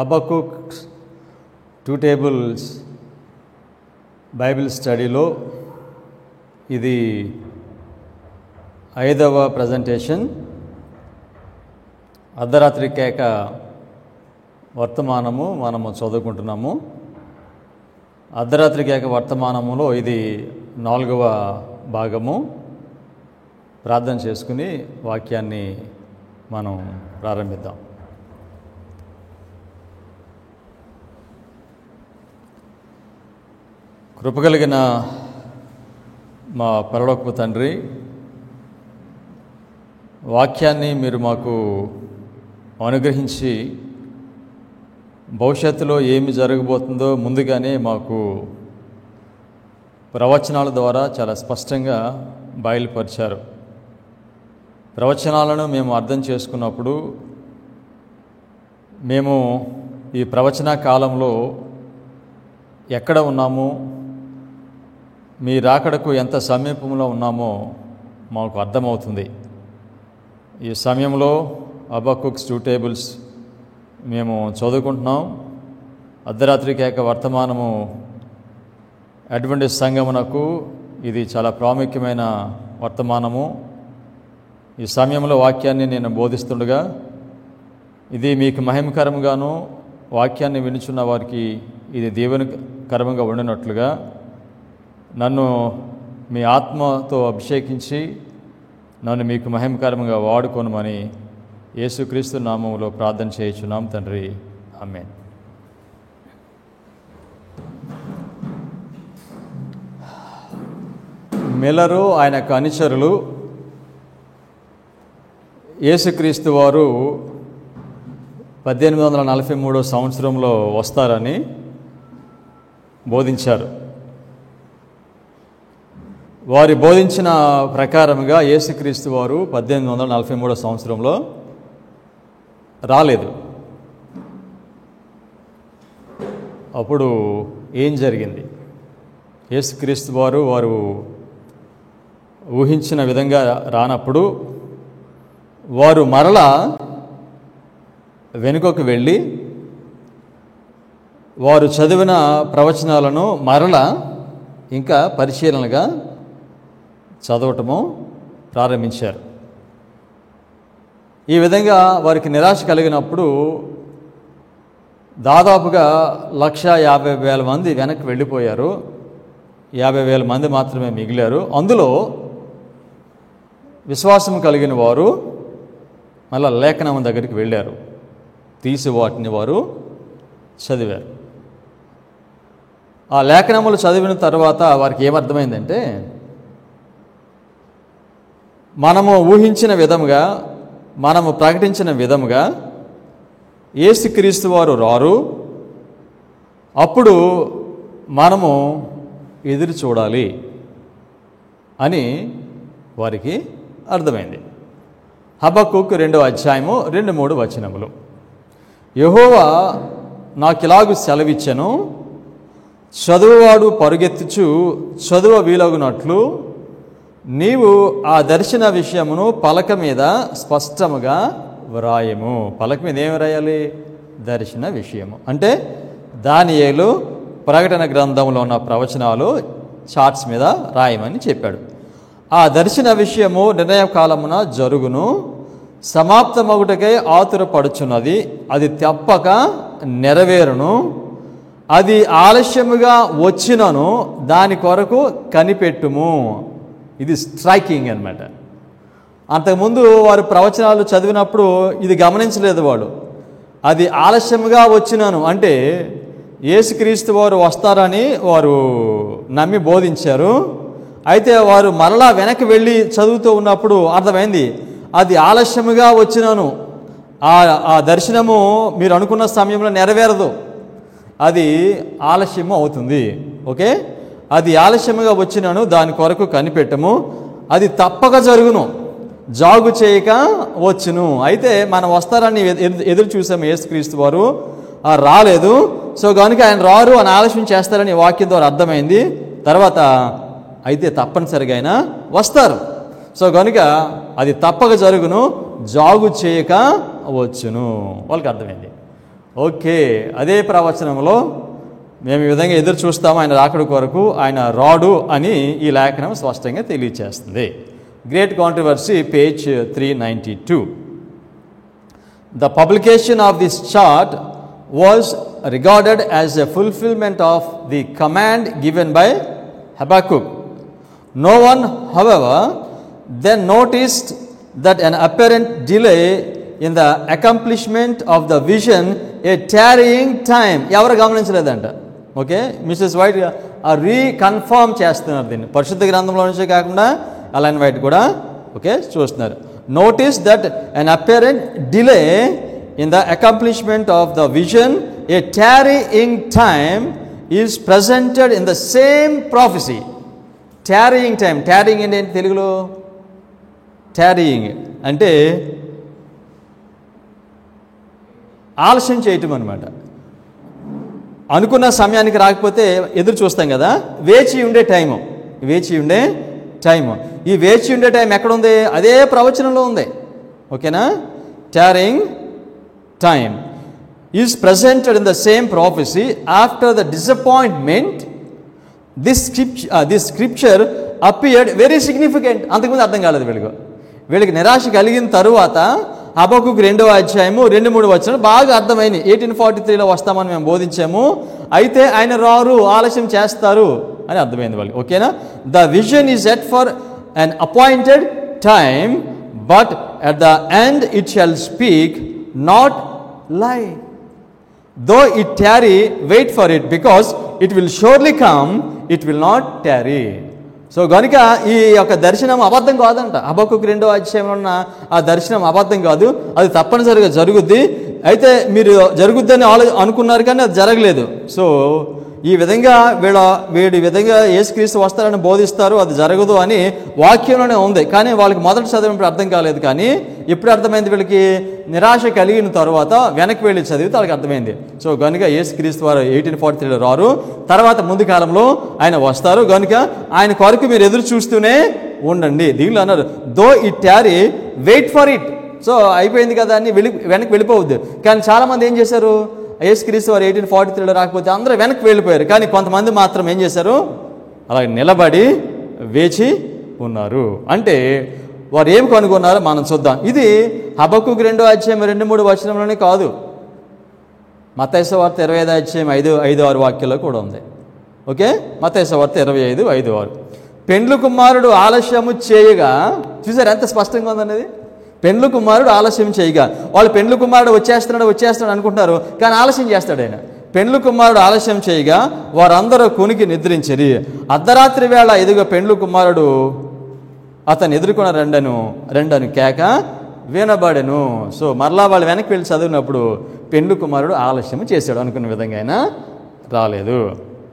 Habakkuk 2 tables Bible స్టడీలో ఇది 5వ ప్రజెంటేషన్. అర్ధరాత్రి కేక వర్తమానము మనము చదువుకుంటున్నాము. అర్ధరాత్రి కేక వర్తమానములో ఇది 4వ భాగము. ప్రార్థన చేసుకుని వాక్యాన్ని మనం ప్రారంభిద్దాం. కృపగలిగిన మా పరలోకపు తండ్రి, వాక్యాన్ని మీరు మాకు అనుగ్రహించి భవిష్యత్తులో ఏమి జరగబోతుందో ముందుగానే మాకు ప్రవచనాల ద్వారా చాలా స్పష్టంగా బయలుపరిచారు. ప్రవచనాలను మేము అర్థం చేసుకున్నప్పుడు మేము ఈ ప్రవచన కాలంలో ఎక్కడ ఉన్నాము, మీ రాకడకు ఎంత సమీపంలో ఉన్నామో మాకు అర్థమవుతుంది. ఈ సమయంలో హబక్కుక్ 2 టేబుల్స్ మేము చదువుకుంటున్నాం. అర్ధరాత్రి కేక వర్తమానము అడ్వెంటిస్ట్ సంఘమునకు ఇది చాలా ప్రాముఖ్యమైన వర్తమానము. ఈ సమయంలో వాక్యాన్ని నేను బోధిస్తుండగా ఇది మీకు మహిమకరంగాను, వాక్యాన్ని వినుచున్న వారికి ఇది దీవెనకరంగా ఉండినట్లుగా నన్ను మీ ఆత్మతో అభిషేకించి నన్ను మీకు మహిమకరంగా వాడుకోనమని యేసుక్రీస్తు నామములో ప్రార్థన చేయుచున్నాం తండ్రి, ఆమేన్. మిల్లరు ఆయన యొక్క అనుచరులు యేసుక్రీస్తు వారు 1843 సంవత్సరంలో వస్తారని బోధించారు. వారి బోధించిన ప్రకారముగా యేసుక్రీస్తు వారు 1843 సంవత్సరంలో రాలేదు. అప్పుడు ఏం జరిగింది? యేసుక్రీస్తు వారు ఊహించిన విధంగా రానప్పుడు వారు మరలా వెనుకకు వెళ్ళి వారు చదివిన ప్రవచనాలను మరలా ఇంకా పరిశీలనగా చదవటము ప్రారంభించారు. ఈ విధంగా వారికి నిరాశ కలిగినప్పుడు దాదాపుగా 150,000 మంది వెనక్కి వెళ్ళిపోయారు. 50,000 మంది మాత్రమే మిగిలారు. అందులో విశ్వాసం కలిగిన వారు మళ్ళా లేఖనం దగ్గరికి వెళ్ళారు. తీసి వాటిని వారు చదివారు. ఆ లేఖనములు చదివిన తర్వాత వారికి ఏమర్థమైందంటే, మనము ఊహించిన విధముగా, మనము ప్రకటించిన విధముగా యేసుక్రీస్తు వారు రారు, అప్పుడు మనము ఎదురు చూడాలి అని వారికి అర్థమైంది. హబక్కుక్ 2వ అధ్యాయము 2-3 వచనములు. యెహోవా నాకిలాగు సెలవిచ్చెను, చదువువాడు పరుగెత్తుచు చదువ వీలగునట్లు నీవు ఆ దర్శన విషయమును పలక మీద స్పష్టముగా వ్రాయము. పలక మీద ఏమి రాయాలి? దర్శన విషయము అంటే దానియేలు ప్రకటన గ్రంథంలో ఉన్న ప్రవచనాలు చార్ట్స్ మీద రాయమని చెప్పాడు. ఆ దర్శన విషయము నిర్ణయ కాలమున జరుగును, సమాప్తమగుటకై ఆతురపడుచున్నది, అది తప్పక నెరవేరును, అది ఆలస్యముగా వచ్చినను దాని కొరకు కనిపెట్టుము. ఇది స్ట్రైకింగ్ అన్నమాట. అంతకుముందు వారు ప్రవచనాలు చదివినప్పుడు ఇది గమనించలేదు వాళ్ళు. అది ఆలస్యముగా వచ్చినను అంటే యేసుక్రీస్తు వారు వస్తారని వారు నమ్మి బోధించారు. అయితే వారు మరలా వెనక్కి వెళ్ళి చదువుతూ ఉన్నప్పుడు అర్థమైంది, అది ఆలస్యముగా వచ్చినను, ఆ దర్శనము మీరు అనుకున్న సమయంలో నెరవేరదు, అది ఆలస్యము అవుతుంది. ఓకే, అది ఆలస్యముగా వచ్చినను దాని కొరకు కనిపెట్టము, అది తప్పక జరుగును, జాగు చేయక వచ్చును. అయితే మనం వస్తారని ఎదురు చూసాము. యేసుక్రీస్తు వారు రాలేదు. సో కనుక ఆయన రారు అని ఆలస్యం చేస్తారని వాక్యం ద్వారా అర్థమైంది. తర్వాత అయితే తప్పనిసరిగా ఆయన వస్తారు. సో కనుక అది తప్పక జరుగును, జాగు చేయక వచ్చును. వాళ్ళకి అర్థమైంది. ఓకే, అదే ప్రవచనంలో మేము ఈ విధంగా ఎదురు చూస్తాము ఆయన రాకడ కొరకు, ఆయన రాడు అని ఈ లేఖనం స్పష్టంగా తెలియచేస్తుంది. Great controversy, page 392. The publication of this chart was regarded as a fulfillment of the command given by Habakkuk. No one, however, then noticed that an apparent delay in the accomplishment of the vision, a tarrying time, ఎవరు గమనించలేదంట. Okay, missus white reconfirm చేస్తున్నారు దీన్ని, పరిశుద్ధ గ్రంథంలో నుంచే కాకుండా align white కూడా okay చూస్తున్నారు. Notice that an apparent delay in the accomplishment of the vision, a tarrying time is presented in the same prophecy. Tarrying time, tarrying అంటే ఏంటి తెలుగులో? tarrying అంటే ఆలస్యం చేయటం అనమాట. అనుకున్న సమయానికి రాకపోతే ఎదురు చూస్తాం కదా, వేచి ఉండే టైము, వేచి ఉండే టైము. ఈ వేచి ఉండే టైం ఎక్కడుంది? అదే ప్రవచనంలో ఉంది. ఓకేనా? tarrying time is presented in the same prophecy after the disappointment. This scripture appeared very significant. అంతకుముందు అర్థం కాలేదు వీళ్ళకి నిరాశ కలిగిన తరువాత హబక్కూకు 2వ అధ్యాయము 2-3 వచనాలు బాగా అర్థమైంది. 1843లో వస్తామని మేము బోధించాము, అయితే ఆయన రారు, ఆలస్యం చేస్తారు అని అర్థమైంది వాళ్ళకి. ఓకేనా? The vision is set for an appointed time, but at the end it shall speak, not lie. Though it tarry, wait for it, because it will surely come, it will not tarry. So కనుక ఈ యొక్క దర్శనం అబద్ధం కాదంట. హబక్కూకు 2వ అధ్యాయంలో ఉన్న ఆ దర్శనం అబద్ధం కాదు, అది తప్పనిసరిగా జరుగుద్ది. అయితే మీరు జరుగుద్దని అనుకున్నారు కానీ అది జరగలేదు. సో ఈ విధంగా వీడి విధంగా యేసుక్రీస్తు వస్తారని బోధిస్తారు, అది జరగదు అని వాక్యంలోనే ఉంది. కానీ వాళ్ళకి మొదటి చదివినప్పుడు అర్థం కాలేదు, కానీ ఎప్పుడు అర్థమైంది? వీళ్ళకి నిరాశ కలిగిన తర్వాత వెనక్కి వెళ్ళి చదివితే వాళ్ళకి అర్థమైంది. సో కనుక యేసుక్రీస్తు వారు 1843లో రారు, తర్వాత ముందు కాలంలో ఆయన వస్తారు. కనుక ఆయన కొరకు మీరు ఎదురు చూస్తూనే ఉండండి. దీనిలో అన్నారు, though it tarry, wait for it. So అయిపోయింది కదా అని వెనక్కి వెళ్ళిపోవద్దు. కానీ చాలామంది ఏం చేశారు? యేసుక్రీస్తు వారు 1843లో రాకపోతే అందరూ వెనక్కి వెళ్ళిపోయారు. కానీ కొంతమంది మాత్రం ఏం చేశారు? అలా నిలబడి వేచి ఉన్నారు. అంటే వారు ఏం కనుగొన్నారో మనం చూద్దాం. ఇది హబక్కూకు 2వ అధ్యాయం 2-3 వచనంలోనే కాదు, మత్తయి సువార్త 25వ అధ్యాయం 5-6 వాక్యాల్లో కూడా ఉంది. ఓకే, మత్తయి సువార్త 25:5-6. పెండ్లు కుమారుడు ఆలస్యము చేయగా, చూసారు ఎంత స్పష్టంగా ఉందన్నది? పెండ్లు కుమారుడు ఆలస్యం చేయగా, వాళ్ళు పెండ్లు కుమారుడు వచ్చేస్తున్నాడు అనుకుంటున్నారు, కానీ ఆలస్యం చేస్తాడు ఆయన. పెండ్లు కుమారుడు ఆలస్యం చేయగా వారందరూ కునికి నిద్రించిరి. అర్ధరాత్రి వేళ ఎదుగ పెండ్లు కుమారుడు అతను ఎదుర్కొన్న రెండను కేక వినబడెను. సో మరలా వాళ్ళు వెనక్కి వెళ్ళి చదివినప్పుడు పెండ్లు కుమారుడు ఆలస్యం చేశాడు, అనుకున్న విధంగా ఆయన రాలేదు.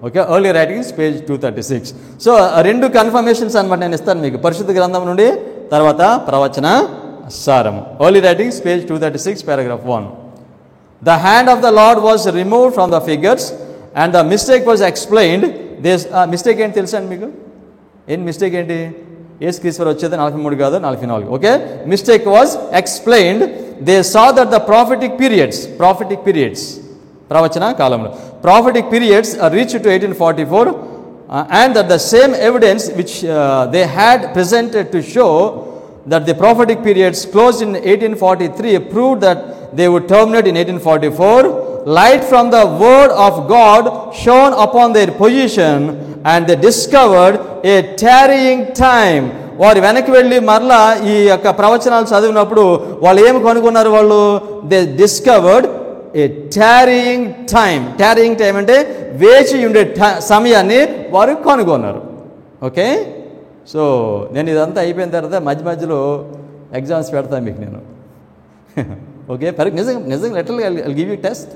Okay, early writings page 236. So 2 confirmations అనమాట నేను ఇస్తాను మీకు, పరిశుద్ధ గ్రంథం నుండి తర్వాత ప్రవచన సారము. Early writings page 236, paragraph 1. The hand of the Lord was removed from the figures and the mistake was explained. This mistake ఏంటి తెలుసా అండి మీకు? ఏం మిస్టేక్ ఏంటి? యేసుక్రీస్తు వచ్చేది 43 కాదు 44. Okay, mistake was explained. They saw that the prophetic periods ప్రవచన కాలంలో prophetic periods reached to 1844 and that the same evidence which they had presented to show that the prophetic periods closed in 1843 proved that they would terminate in 1844. Light from the word of God shone upon their position and they discovered a tarrying time. వారు వెనక్కి వెళ్ళి మరలా ఈ యొక్క ప్రవచనాలు చదివినప్పుడు వాళ్ళు ఏమి కనుగొన్నారు? వాళ్ళు they discovered A tarrying time. tarrying time అంటే వేచి ఉండే సమయాన్ని వారు కనుగొన్నారు. ఓకే, సో నేను ఇదంతా అయిపోయిన తర్వాత మధ్యలో ఎగ్జామ్స్ పెడతాను మీకు నేను. ఓకే, నిజంగా literally I give you test.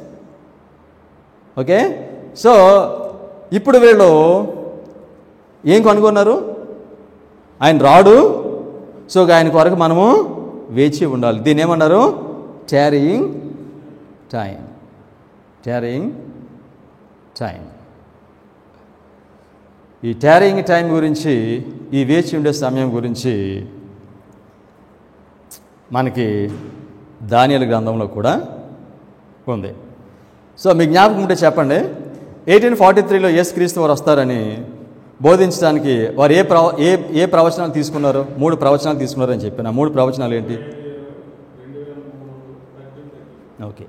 Okay, so ఇప్పుడు వీళ్ళు ఏం కనుగొన్నారు? ఆయన రాడు, సో ఆయన కొరకు మనము వేచి ఉండాలి. దీన్ని ఏమన్నారు? tarrying time. ఈ tarrying టైం గురించి, ఈ వేచి ఉండే సమయం గురించి మనకి దానియేలు గ్రంథంలో కూడా ఉంది. సో మీ జ్ఞాపకం ఉంటే చెప్పండి. 1843లో యేసుక్రీస్తు వారు వస్తారని బోధించడానికి వారు ఏ ప్రవచనాలు తీసుకున్నారు? 3 ప్రవచనాలు తీసుకున్నారు అని చెప్పాను. ఆ 3 ప్రవచనాలు ఏంటి? ఓకే,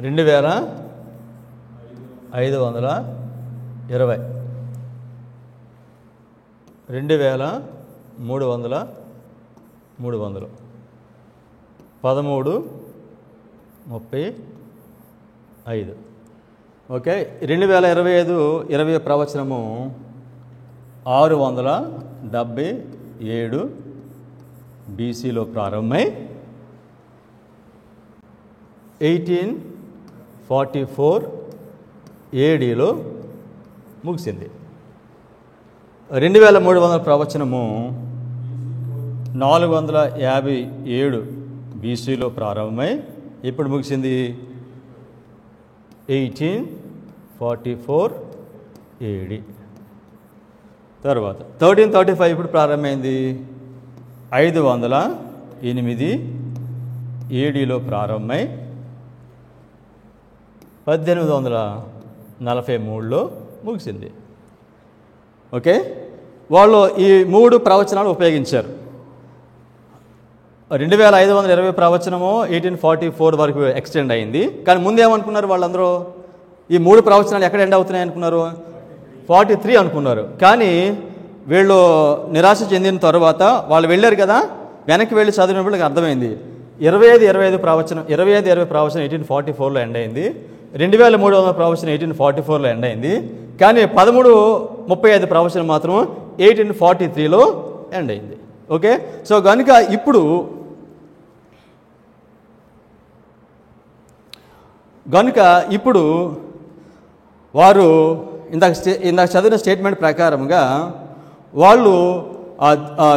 రెండు 2520 2300 13:35. ఓకే, 2025 ప్రవచనము 677 BCలో ప్రారంభమై 1844 ADలో ముగిసింది. 2300 ప్రవచనము 457 BCలో ప్రారంభమై ఇప్పుడు ముగిసింది 1844 AD. తర్వాత 1335 ఇప్పుడు ప్రారంభమైంది. 508 ADలో ప్రారంభమై 1843లో ముగిసింది. ఓకే, వాళ్ళు ఈ 3 ప్రవచనాలు ఉపయోగించారు. 2520 ప్రవచనము 1844 వరకు ఎక్స్టెండ్ అయింది. కానీ ముందేమనుకున్నారు వాళ్ళందరూ? ఈ 3 ప్రవచనాలు ఎక్కడ ఎండ్ అవుతున్నాయి అనుకున్నారు? 43 అనుకున్నారు. కానీ వీళ్ళు నిరాశ చెందిన తర్వాత వాళ్ళు వెళ్ళారు కదా, వెనక్కి వెళ్ళి చదివినప్పుడు అర్థమైంది 2520 ప్రవచనం 1844లో ఎండ్ అయింది. 2300 ప్రవచనం 1844లో ఎండ్ అయింది. కానీ 1335 ప్రవచనం మాత్రం 1843లో ఎండ్ అయింది. ఓకే, సో కనుక ఇప్పుడు వారు ఇందాక చదివిన స్టేట్మెంట్ ప్రకారంగా వాళ్ళు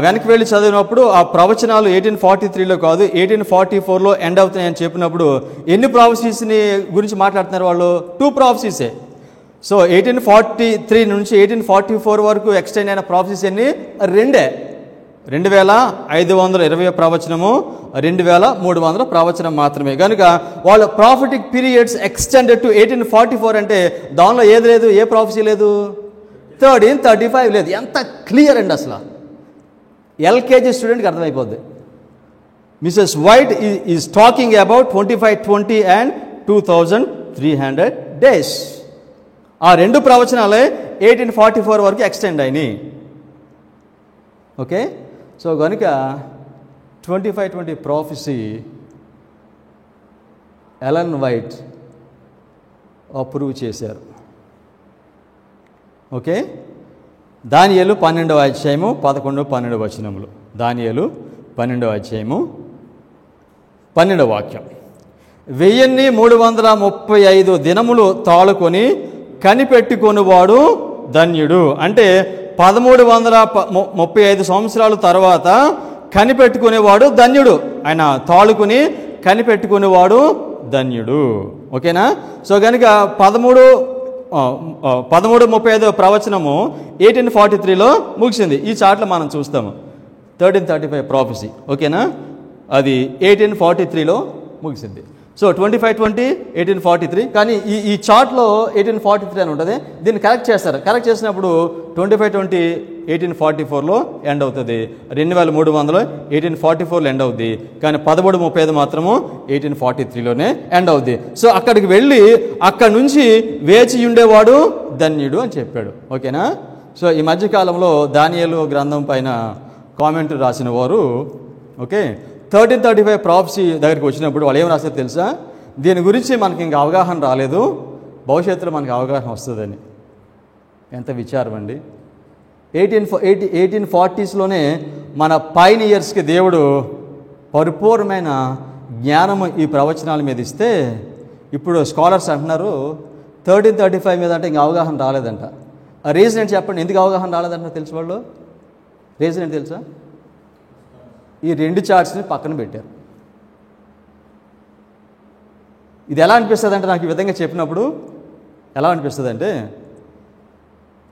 వెనక్కి వెళ్ళి చదివినప్పుడు ఆ ప్రవచనాలు 1843లో కాదు 1844లో ఎండ్ అవుతున్నాయని చెప్పినప్పుడు ఎన్ని ప్రాఫెసీస్ని గురించి మాట్లాడుతున్నారు వాళ్ళు? 2 ప్రాఫెసీసే. సో 1843 నుంచి 1844 వరకు ఎక్స్టెండ్ అయిన ప్రాఫెసీస్ ఎన్ని? 2. 2520 ప్రవచనము, 2300 ప్రవచనం మాత్రమే. కనుక వాళ్ళ ప్రాఫిటిక్ పీరియడ్స్ ఎక్స్టెండెడ్ టు 1844 అంటే దానిలో ఏది లేదు? ఏ ప్రాఫెసీ లేదు? 1335 లేదు. ఎంత క్లియర్ అండి అసలు! ఎల్కేజీ స్టూడెంట్కి అర్థమైపోద్ది. Mrs White is talking about 2520 and 2300 days. ఆ 2 ప్రవచనాలే 1844 వరకు ఎక్స్టెండ్ అయినాయి. ఓకే, సో కనుక 2520 ప్రాఫెసీ ఎలన్ వైట్ అప్రూవ్ చేశారు. ఓకే, దానియేలు 12వ అధ్యాయము 11, 12 వచనములు. దానియేలు 12వ అధ్యాయము 12వ వాక్యం. 1335 దినములు తాళుకొని కనిపెట్టుకొనివాడు ధన్యుడు. అంటే 1335 సంవత్సరాల తర్వాత కనిపెట్టుకునేవాడు ధన్యుడు. ఆయన తాళుకుని కనిపెట్టుకునేవాడు ధన్యుడు. ఓకేనా? సో కనుక 1335 ప్రవచనము 1843లో ముగిసింది. ఈ చార్ట్లో మనం చూస్తాము 1335 ప్రాఫెసీ. ఓకేనా? అది 1843లో ముగిసింది. సో 2520 1843. కానీ ఈ చార్ట్లో 1843 అని ఉంటుంది. దీన్ని కరెక్ట్ చేస్తారు. కరెక్ట్ చేసినప్పుడు 2520 1844లో ఎండ్ అవుతుంది. 2300 1844లో ఎండ్ అవుద్ది. కానీ 1335 మాత్రము 1843లోనే ఎండ్ అవుద్ది. సో అక్కడికి వెళ్ళి అక్కడి నుంచి వేచి ఉండేవాడు ధన్యుడు అని చెప్పాడు. ఓకేనా? సో ఈ మధ్యకాలంలో దానియేలు గ్రంథం పైన కామెంట్ రాసిన వారు ఓకే 1335 ప్రాఫెసీ దగ్గరికి వచ్చినప్పుడు వాళ్ళు ఏం రాశారు తెలుసా? దీని గురించి మనకి ఇంకా అవగాహన రాలేదు, భవిష్యత్తులో మనకి అవగాహన వస్తుందని. ఎంత విచారం అండి. 1840స్లోనే మన పైనియర్స్కి దేవుడు పరిపూర్ణమైన జ్ఞానము ఈ ప్రవచనాల మీద ఇస్తే, ఇప్పుడు స్కాలర్స్ అంటున్నారు 1335 మీద అంటే ఇంకా అవగాహన రాలేదంట. ఆ రీజన్ ఏంటి చెప్పండి, ఎందుకు అవగాహన రాలేదంట తెలుసు వాళ్ళు? రీజన్ ఏంటి తెలుసా? ఈ 2 చార్ట్స్ని పక్కన పెట్టారు. ఇది ఎలా అనిపిస్తుంది అంటే, నాకు ఈ విధంగా చెప్పినప్పుడు ఎలా అనిపిస్తుంది అంటే,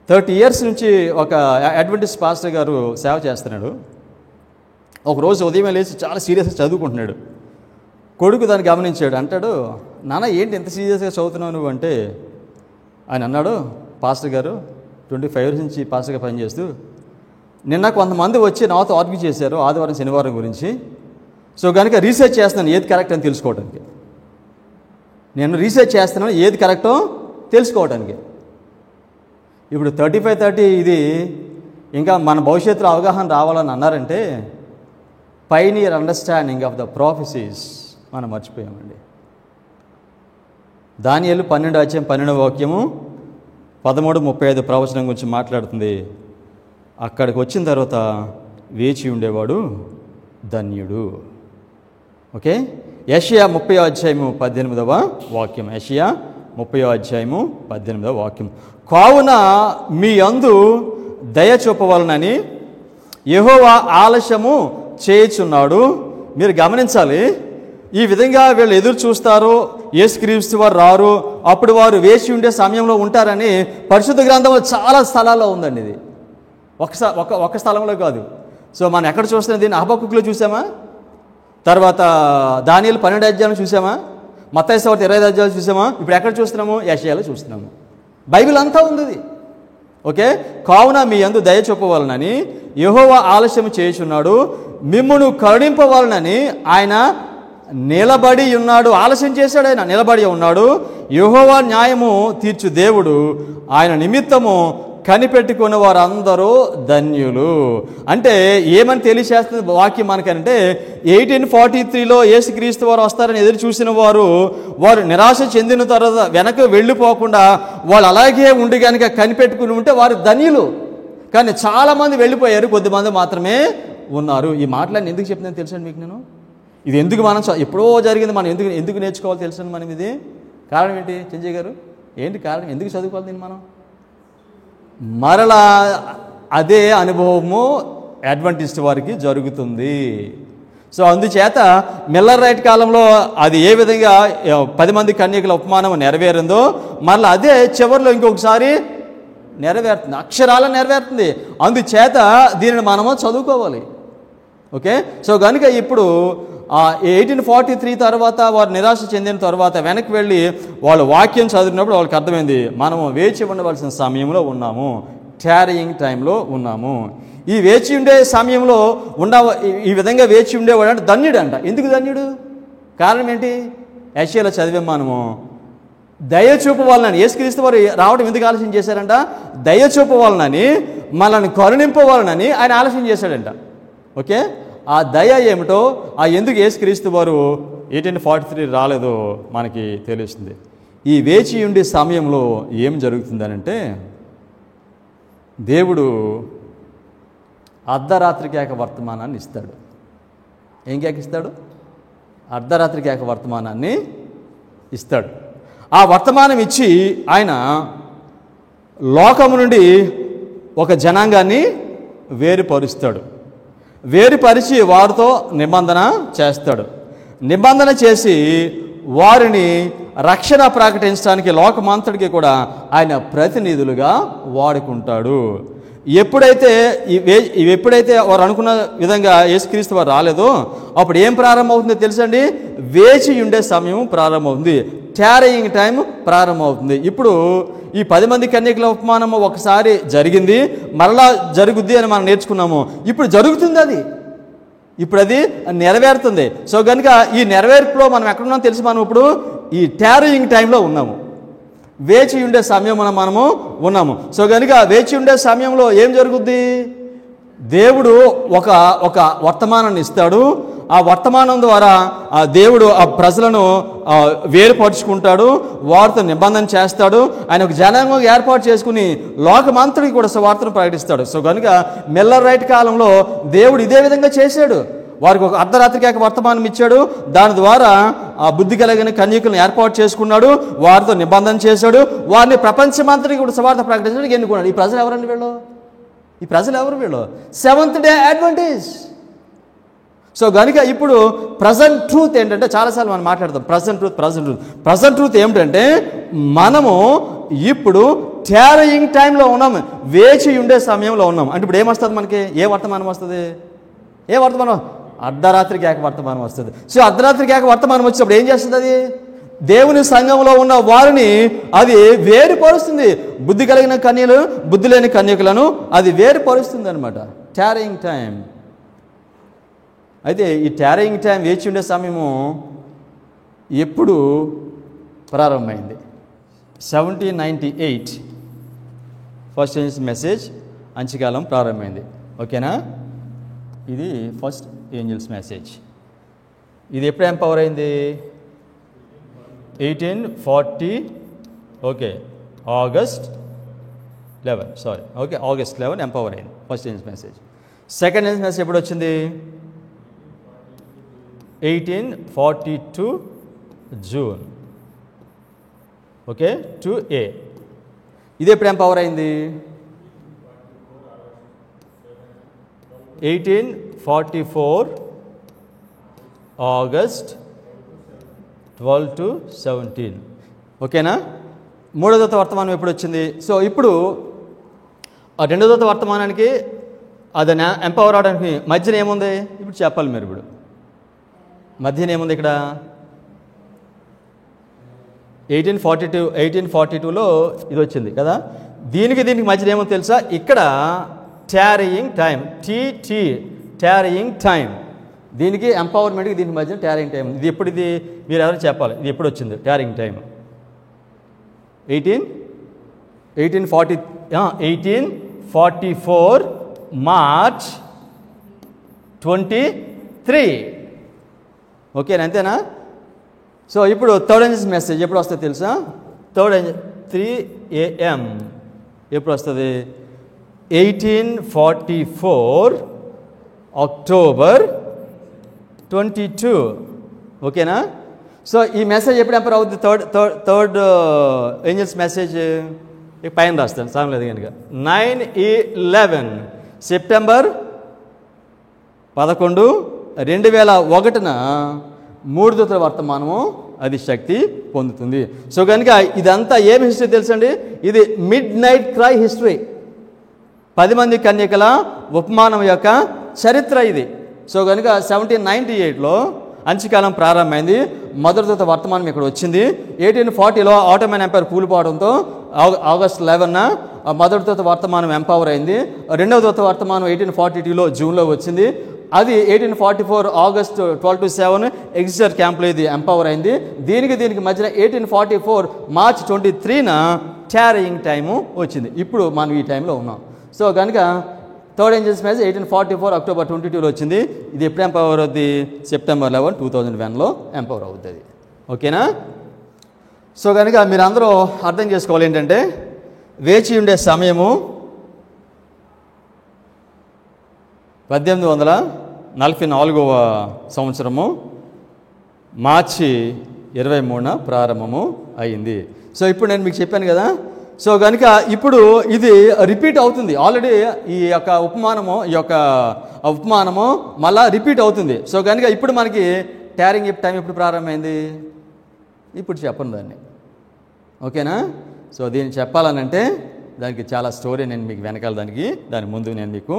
30 years నుంచి ఒక అడ్వెంటిస్ట్ పాస్టర్ గారు సేవ చేస్తున్నాడు. ఒకరోజు ఉదయం లేచి చాలా సీరియస్గా చదువుకుంటున్నాడు. కొడుకు దాన్ని గమనించాడు. అంటాడు, నాన్న ఏంటి ఎంత సీరియస్గా చదువుతున్నావు నువ్వు అంటే, ఆయన అన్నాడు, పాస్టర్ గారు 25 years నుంచి పాస్టర్గా పనిచేస్తూ, నిన్న కొంతమంది వచ్చి నాతో ఆర్గ్యూ చేశారు ఆదివారం శనివారం గురించి. సో కనుక రీసెర్చ్ చేస్తున్నాను ఏది కరెక్ట్ అని తెలుసుకోవడానికి. నేను రీసెర్చ్ చేస్తున్నాను ఏది కరెక్టో తెలుసుకోవడానికి. ఇప్పుడు 35-30 ఇది ఇంకా మన భవిష్యత్తులో అవగాహన రావాలని అన్నారంటే, pioneer understanding of the prophecies మనం మర్చిపోయామండి. దానియేలు 12:12 13:35 ప్రవచనం గురించి మాట్లాడుతుంది. అక్కడికి వచ్చిన తర్వాత వేచి ఉండేవాడు ధన్యుడు. ఓకే, యెషయా 30:18 యెషయా 30:18 కావున మీ యందు దయ చూపవలనని యెహోవా ఆలస్యము చేయుచున్నాడు. మీరు గమనించాలి, ఈ విధంగా వీళ్ళు ఎదురు చూస్తారు, యేసుక్రీస్తు వారు రారు, అప్పుడు వారు వేచి ఉండే సమయంలో ఉంటారని పరిశుద్ధ గ్రంథంలో చాలా స్థలాల్లో ఉందండి. ఇది ఒక స్థలంలో కాదు. సో మనం ఎక్కడ చూస్తున్నాం దీన్ని? హబక్కూకులో చూసామా, తర్వాత దానియేలు 12 అధ్యాయాలు చూసామా, మత్తయి సువార్త 25 అధ్యాయాలు చూసామా, ఇప్పుడు ఎక్కడ చూస్తున్నాము? యెషయాలో చూస్తున్నాము. బైబిల్ అంతా ఉంది. ఓకే, కావున మీ యందు దయ చూపవలనని యెహోవా ఆలస్యం చేయుచున్నాడు, మిమ్మును కరుణింపవలనని ఆయన నిలబడి ఉన్నాడు. ఆలస్యం చేశాడు, ఆయన నిలబడి ఉన్నాడు. యెహోవా న్యాయము తీర్చు దేవుడు, ఆయన నిమిత్తము కనిపెట్టుకున్న వారందరూ ధన్యులు. అంటే ఏమని తెలియచేస్తుంది వాక్యం మనకంటే, 1843లో యేసుక్రీస్తు వారు వస్తారని ఎదురు చూసిన వారు నిరాశ చెందిన తర్వాత వెనక వెళ్ళిపోకుండా వాళ్ళు అలాగే ఉండి కనుక కనిపెట్టుకుని ఉంటే వారు ధన్యులు. కానీ చాలామంది వెళ్ళిపోయారు, కొద్దిమంది మాత్రమే ఉన్నారు. ఈ మాటలన్నీ ఎందుకు చెప్తున్నాను తెలుసండి మీకు నేను? ఇది ఎందుకు మనం ఎప్పుడో జరిగింది, మనం ఎందుకు నేర్చుకోవాలి తెలుసండి మనం? ఇది కారణం ఏంటి చెంచయ్య గారు? ఏంటి కారణం? ఎందుకు చదువుకోవాలి దీన్ని మనం? మరలా అదే అనుభవము అడ్వెంటిస్ట్ వారికి జరుగుతుంది. సో అందుచేత మిల్లర్ రైట్ కాలంలో అది ఏ విధంగా 10 మంది కన్యకల ఉపమానం నెరవేరిందో, మరలా అదే చివరిలో ఇంకొకసారి నెరవేరుతుంది, అక్షరాల నెరవేరుతుంది. అందుచేత దీనిని మనము చదువుకోవాలి. ఓకే, సో కనుక ఇప్పుడు 1843 తర్వాత వారు నిరాశ చెందిన తర్వాత వెనక్కి వెళ్ళి వాళ్ళు వాక్యం చదివినప్పుడు వాళ్ళకి అర్థమైంది, మనము వేచి ఉండవలసిన సమయంలో ఉన్నాము, టారియింగ్ టైంలో ఉన్నాము. ఈ వేచి ఉండే సమయంలో ఈ విధంగా వేచి ఉండేవాడు అంటే ధన్యుడు అంట. ఎందుకు ధన్యుడు? కారణం ఏంటి? యెషయాలో చదివాం మనము, దయ చూపవాలనని. యేసుక్రీస్తు వారు రావడం ఎందుకు ఆలస్యం చేశారంట? దయ చూపవాలనని, మనల్ని కరుణింపవాలనని ఆయన ఆలస్యం చేశాడంట. ఓకే, ఆ దయ ఏమిటో, ఆ ఎందుకు యేసుక్రీస్తు వారు 1843 రాలేదో మనకి తెలుస్తుంది. ఈ వేచి ఉండే సమయంలో ఏం జరుగుతుందనంటే, దేవుడు అర్ధరాత్రి కేక వర్తమానాన్ని ఇస్తాడు. ఏం కేక ఇస్తాడు? అర్ధరాత్రి కేక వర్తమానాన్ని ఇస్తాడు. ఆ వర్తమానం ఇచ్చి ఆయన లోకము నుండి ఒక జనాంగాన్ని వేరుపరుస్తాడు. వేరుపరిచి వారితో నిబంధన చేస్తాడు. నిబంధన చేసి వారిని రక్షణ ప్రకటించడానికి లోకమంతటికి కూడా ఆయన ప్రతినిధులుగా వాడుకుంటాడు. ఎప్పుడైతే వారు అనుకున్న విధంగా యేసుక్రీస్తు వారు రాలేదో అప్పుడు ఏం ప్రారంభమవుతుందో తెలుసండి? వేచి ఉండే సమయం ప్రారంభమవుతుంది, టారియింగ్ టైం ప్రారంభమవుతుంది. ఇప్పుడు ఈ 10 మంది కన్యకల ఉపమానము ఒకసారి జరిగింది, మరలా జరుగుద్ది అని మనం నేర్చుకున్నాము. ఇప్పుడు జరుగుతుంది, ఇప్పుడు అది నెరవేరుతుంది. సో కనుక ఈ నెరవేర్పులో మనం ఎక్కడున్నాం తెలుసు? మనం ఇప్పుడు ఈ టారియింగ్ టైంలో ఉన్నాము, వేచి ఉండే సమయం మనము ఉన్నాము. సో కనుక వేచి ఉండే సమయంలో ఏం జరుగుద్ది? దేవుడు ఒక వర్తమానాన్ని ఇస్తాడు. ఆ వర్తమానం ద్వారా ఆ దేవుడు ఆ ప్రజలను వేరుపరుచుకుంటాడు, వారితో నిబంధన చేస్తాడు. ఆయన ఒక జనాంగం ఏర్పాటు చేసుకుని లోకమంతటికి కూడా సువార్తను ప్రకటిస్తాడు. సో కనుక మిల్లర్ రైట్ కాలంలో దేవుడు ఇదే విధంగా చేశాడు. వారికి ఒక అర్ధరాత్రికేక వర్తమానం ఇచ్చాడు. దాని ద్వారా ఆ బుద్ధి కలిగిన కన్యకులను ఏర్పాటు చేసుకున్నాడు, వారితో నిబంధన చేశాడు, వారిని ప్రపంచమంతటికి కూడా సువార్త ప్రకటించడానికి ఎన్నుకున్నాడు. ఈ ప్రజలు ఎవరండి వీళ్ళు? ఈ ప్రజలు ఎవరు వీళ్ళు? Seventh day advantage. సో కనుక ఇప్పుడు ప్రజెంట్ ట్రూత్ ఏంటంటే, చాలాసార్లు మనం మాట్లాడతాం ప్రజెంట్ ట్రూత్ ఏమిటంటే, మనము ఇప్పుడు టారయింగ్ టైంలో ఉన్నాం, వేచి ఉండే సమయంలో ఉన్నాం. అంటే ఇప్పుడు ఏమొస్తుంది మనకి? ఏ వర్తమానం వస్తుంది? ఏ వర్తమానం? అర్ధరాత్రికి ఏక వర్తమానం వస్తుంది. సో అర్ధరాత్రికి ఏక వర్తమానం వచ్చినప్పుడు ఏం చేస్తుంది? అది దేవుని సంఘంలో ఉన్న వారిని అది వేరుపరుస్తుంది. బుద్ధి కలిగిన కన్యలు, బుద్ధి లేని కన్యకులను అది వేరుపరుస్తుంది అనమాట. టారయింగ్ టైం. అయితే ఈ టారయింగ్ టైం, వేచి ఉండే సమయము ఎప్పుడు ప్రారంభమైంది? 1798 ఫస్ట్ ఏంజల్స్ మెసేజ్ అంత్యకాలం ప్రారంభమైంది. ఓకేనా? ఇది ఫస్ట్ ఏంజల్స్ మెసేజ్. ఇది ఎప్పుడు ఎంపవర్ అయింది? 1840. ఓకే, ఆగస్ట్ 11 ఎంపవర్ అయింది first angels message. Second angels message ఎప్పుడు వచ్చింది? 1842 జూన్. Okay, 2A. ఇది ఎప్పుడు ఎంపవర్ అయింది? 1844 ఆగస్ట్ 12 to 17. ఓకేనా? మూడో దూత వర్తమానం ఎప్పుడు వచ్చింది? సో ఇప్పుడు ఆ రెండో దూత వర్తమానానికి అది ఎంపవర్ అవడానికి మధ్యన ఏముంది ఇప్పుడు చెప్పాలి మీరు. ఇప్పుడు మధ్యన ఏముంది ఇక్కడ? 1842లో ఇది వచ్చింది కదా. దీనికి మధ్యన ఏమో తెలుసా? ఇక్కడ టారయింగ్ టైం, టారయింగ్ టైం. దీనికి ఎంపవర్మెంట్కి దీనికి మధ్యన టారయింగ్ టైం. ఇది ఎప్పుడు? ఇది మీరు ఎవరు చెప్పాలి, ఇది ఎప్పుడు వచ్చింది టారయింగ్ టైం? 1844 మార్చ్ 23. ఓకేనా? అంతేనా? సో ఇప్పుడు థర్డ్ ఏంజల్స్ మెసేజ్ ఎప్పుడు వస్తుంది తెలుసా? 3 AM ఎప్పుడు వస్తుంది? 1844 అక్టోబర్ 22. ఓకేనా? సో ఈ మెసేజ్ ఎప్పుడు ఎంపవర్ అవుతుంది? థర్డ్ ఏంజల్స్ మెసేజ్ పైన రాస్తాను, సామలేదు కనుక. 9/11 సెప్టెంబర్ 11, 2001 మూడు దూతల వర్తమానము అది శక్తి పొందుతుంది. సో కనుక ఇదంతా ఏమి హిస్టరీ తెలుసండి? ఇది మిడ్ నైట్ క్రై హిస్టరీ. 10 మంది కన్యకల ఉపమానం యొక్క చరిత్ర ఇది. సో కనుక 1798లో అంత్యకాలం ప్రారంభమైంది. మొదటి దూత వర్తమానం ఇక్కడ వచ్చింది. 1840లో ఆటోమన్ ఎంపైర్ కూలిపోవడంతో ఆగస్ట్ 11న మొదటి దూత వర్తమానం ఎంపవర్ అయింది. రెండవ దూత వర్తమానం 1842లో జూన్లో వచ్చింది. అది 1844 ఆగస్ట్ 12 to 7 ఎగ్జిస్టర్ క్యాంప్లో ఇది ఎంపవర్ అయింది. దీనికి మధ్యన 1844 మార్చ్ 23న టారయింగ్ టైము వచ్చింది. ఇప్పుడు మనం ఈ టైంలో ఉన్నాం. సో కనుక థర్డ్ ఏంజల్స్ మెసేజ్ 1844 అక్టోబర్ 22లో వచ్చింది. ఇది ఎప్పుడు ఎంపవర్ అవుద్ది? సెప్టెంబర్ 11, 2001లో ఎంపవర్ అవుతుంది. ఓకేనా? సో కనుక మీరు అందరూ అర్థం చేసుకోవాలి ఏంటంటే, వేచి ఉండే సమయము 1844వ సంవత్సరము మార్చి 23న ప్రారంభము అయింది. సో ఇప్పుడు నేను మీకు చెప్పాను కదా. సో కనుక ఇప్పుడు ఇది రిపీట్ అవుతుంది. ఆల్రెడీ ఈ యొక్క ఉపమానము మళ్ళా రిపీట్ అవుతుంది. సో కనుక ఇప్పుడు మనకి టారింగ్ టైం ఎప్పుడు ప్రారంభమైంది? ఇప్పుడు చెప్పను దాన్ని. ఓకేనా? సో దీన్ని చెప్పాలనంటే దానికి చాలా స్టోరీ నేను మీకు వెనకాల దాని ముందు నేను మీకు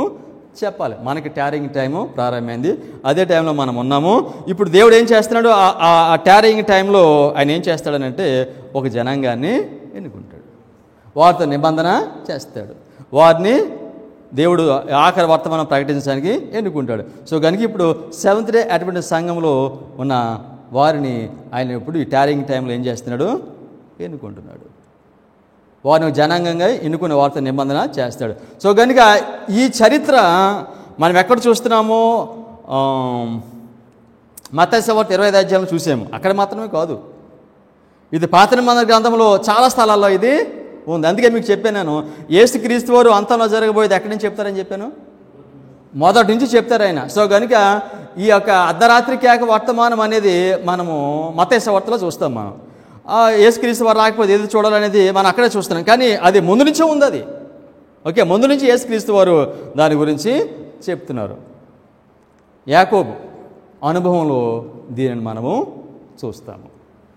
చెప్పాలి. మనకి టారింగ్ టైము ప్రారంభమైంది, అదే టైంలో మనం ఉన్నాము. ఇప్పుడు దేవుడు ఏం చేస్తున్నాడు? ఆ టారింగ్ టైంలో ఆయన ఏం చేస్తాడనంటే ఒక జనాంగాన్ని ఎన్నుకుంటాడు, వారితో నిబంధన చేస్తాడు, వారిని దేవుడు ఆఖరి వర్తమానం ప్రకటించడానికి ఎన్నుకుంటాడు. సో కనుక ఇప్పుడు సెవెంత్ డే అడ్వెంటిస్ట్ సంఘంలో ఉన్న వారిని ఆయన ఇప్పుడు ఈ టారింగ్ టైంలో ఏం చేస్తున్నాడు? ఎన్నుకుంటున్నాడు. వారిని జనాంగంగా ఎన్నుకునే వారితో నిబంధన చేస్తాడు. సో కనుక ఈ చరిత్ర మనం ఎక్కడ చూస్తున్నాము? మత్తయి సువార్త 25 అధ్యాయంలో చూసాము. అక్కడ మాత్రమే కాదు, ఇది పాత నిబంధన గ్రంథంలో చాలా స్థలాల్లో ఇది ఉంది. అందుకే మీకు చెప్పాను నేను, యేసుక్రీస్తు వారు అంతంలో జరగబోయేది ఎక్కడి నుంచి చెప్తారని చెప్పాను, మొదటి నుంచి చెప్తారు ఆయన. సో కనుక ఈ యొక్క అర్ధరాత్రి కేక వర్తమానం అనేది మనము మత్తయి సువార్తలో చూస్తాం. మనం యేసుక్రీస్తు వారు రాకపోతే ఏది చూడాలనేది మనం అక్కడే చూస్తున్నాం, కానీ అది ముందు నుంచే ఉంది. అది ఓకే, ముందు నుంచి యేసుక్రీస్తు వారు దాని గురించి చెప్తున్నారు. యాకోబు అనుభవంలో దీనిని మనము చూస్తాము.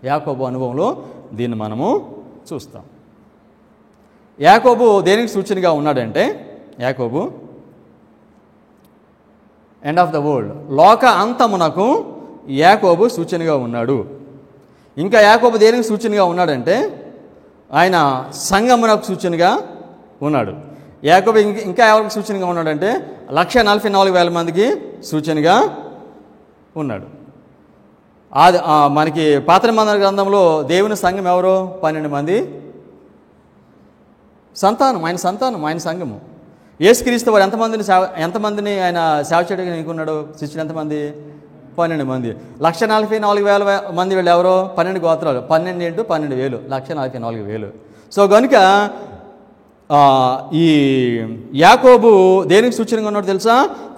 యాకోబు అనుభవంలో దీన్ని మనము చూస్తాం. యాకోబు దేనికి సూచనగా ఉన్నాడంటే, యాకోబు ఎండ్ ఆఫ్ ద వరల్డ్, లోక అంతమునకు యాకోబు సూచనగా ఉన్నాడు. ఇంకా యాకోబు దేనికి సూచనగా ఉన్నాడంటే, ఆయన సంఘమునకు సూచనగా ఉన్నాడు. యాకోబు ఇంకా ఎవరికి సూచనగా ఉన్నాడంటే 144,000 మందికి సూచనగా ఉన్నాడు. అది మనకి పాత నిబంధన గ్రంథంలో దేవుని సంఘం ఎవరు? 12 మంది సంతానం, ఆయన సంతానం, ఆయన సంఘము. యేసుక్రీస్తు వారు ఎంతమందిని ఆయన సేవ చేయడానికి ఎన్నుకున్నాడు? శిష్యులు ఎంతమంది? 12 మంది. 144,000 మంది వీళ్ళు ఎవరో? 12 గోత్రాలు. 12 × 12,000, 144,000. సో కనుక ఈ యాకోబు దేనికి సూచనగా ఉన్నాడు తెలుసా?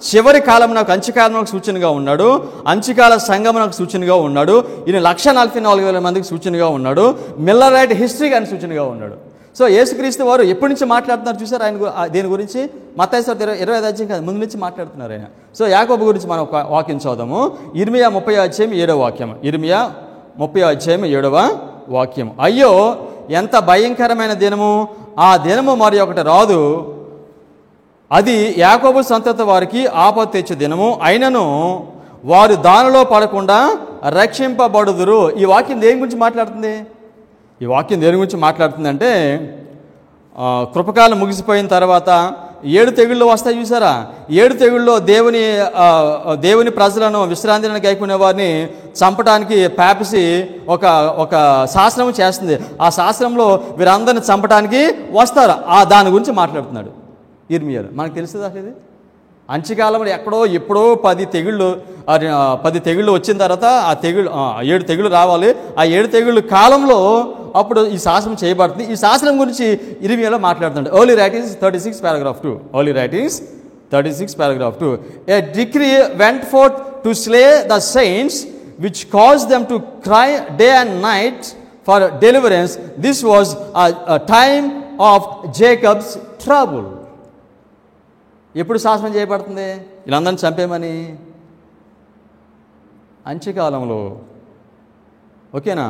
చివరి కాలం నాకు అంత్యకాలం నాకు సూచనగా ఉన్నాడు, అంత్యకాల సంఘం నాకు సూచనగా ఉన్నాడు. ఈయన 144,000 మందికి సూచనగా ఉన్నాడు. మిల్లరైట్ హిస్టరీ కానీ సూచనగా ఉన్నాడు. సో యేసుక్రీస్తు వారు ఎప్పటి నుంచి మాట్లాడుతున్నారు చూసారు ఆయన దేని గురించి? మత్తయి సువార్త 25 అధ్యాయం కాదు, ముందు నుంచి మాట్లాడుతున్నారు ఆయన. సో యాకోబు గురించి మనం ఒక వాక్యం చదువుదాము. ఇర్మియా 30వ అధ్యాయం 7వ వాక్యం. ఇర్మియా 30వ అధ్యాయం 7వ వాక్యం. అయ్యో ఎంత భయంకరమైన దినము, ఆ దినము మరి ఒకటి రాదు, అది యాకోబు సంతతి వారికి ఆపత్తు తెచ్చే దినము, అయినను వారు దానిలో పడకుండా రక్షింపబడుదురు. ఈ వాక్యం దేని గురించి మాట్లాడుతుంది? ఈ వాక్యం దేని గురించి మాట్లాడుతుందంటే, కృపకాలం ముగిసిపోయిన తర్వాత 7 తెగుళ్ళు వస్తాయి చూసారా? 7 తెగుళ్ళలో దేవుని ప్రజలను విశ్రాంతిని గైకునే వారిని చంపడానికి పాపిసి ఒక శాసనం చేస్తుంది. ఆ శాసనంలో వీరందరిని చంపడానికి వస్తారు. దాని గురించి మాట్లాడుతున్నాడు ఇర్మియాలో. మనకు తెలుస్తుంది అసలు ఇది అంత్యకాలంలో ఎప్పుడో 10 తెగుళ్ళు వచ్చిన తర్వాత 7 తెగుళ్ళు రావాలి. ఆ 7 తెగుళ్ళు కాలంలో అప్పుడు ఈ శాసనం చేయబడుతుంది. ఈ శాసనం గురించి ఇర్మియాలో మాట్లాడుతున్నాడు. Early writings 36 paragraph 2. Early writings 36 paragraph 2. A decree went forth to slay the saints, which caused them to cry day and night for deliverance. This was a time of Jacob's trouble. ఎప్పుడు శాసనం చేయబడుతుంది? వీళ్ళందరినీ చంపేమని అంత్యకాలంలో. ఓకేనా?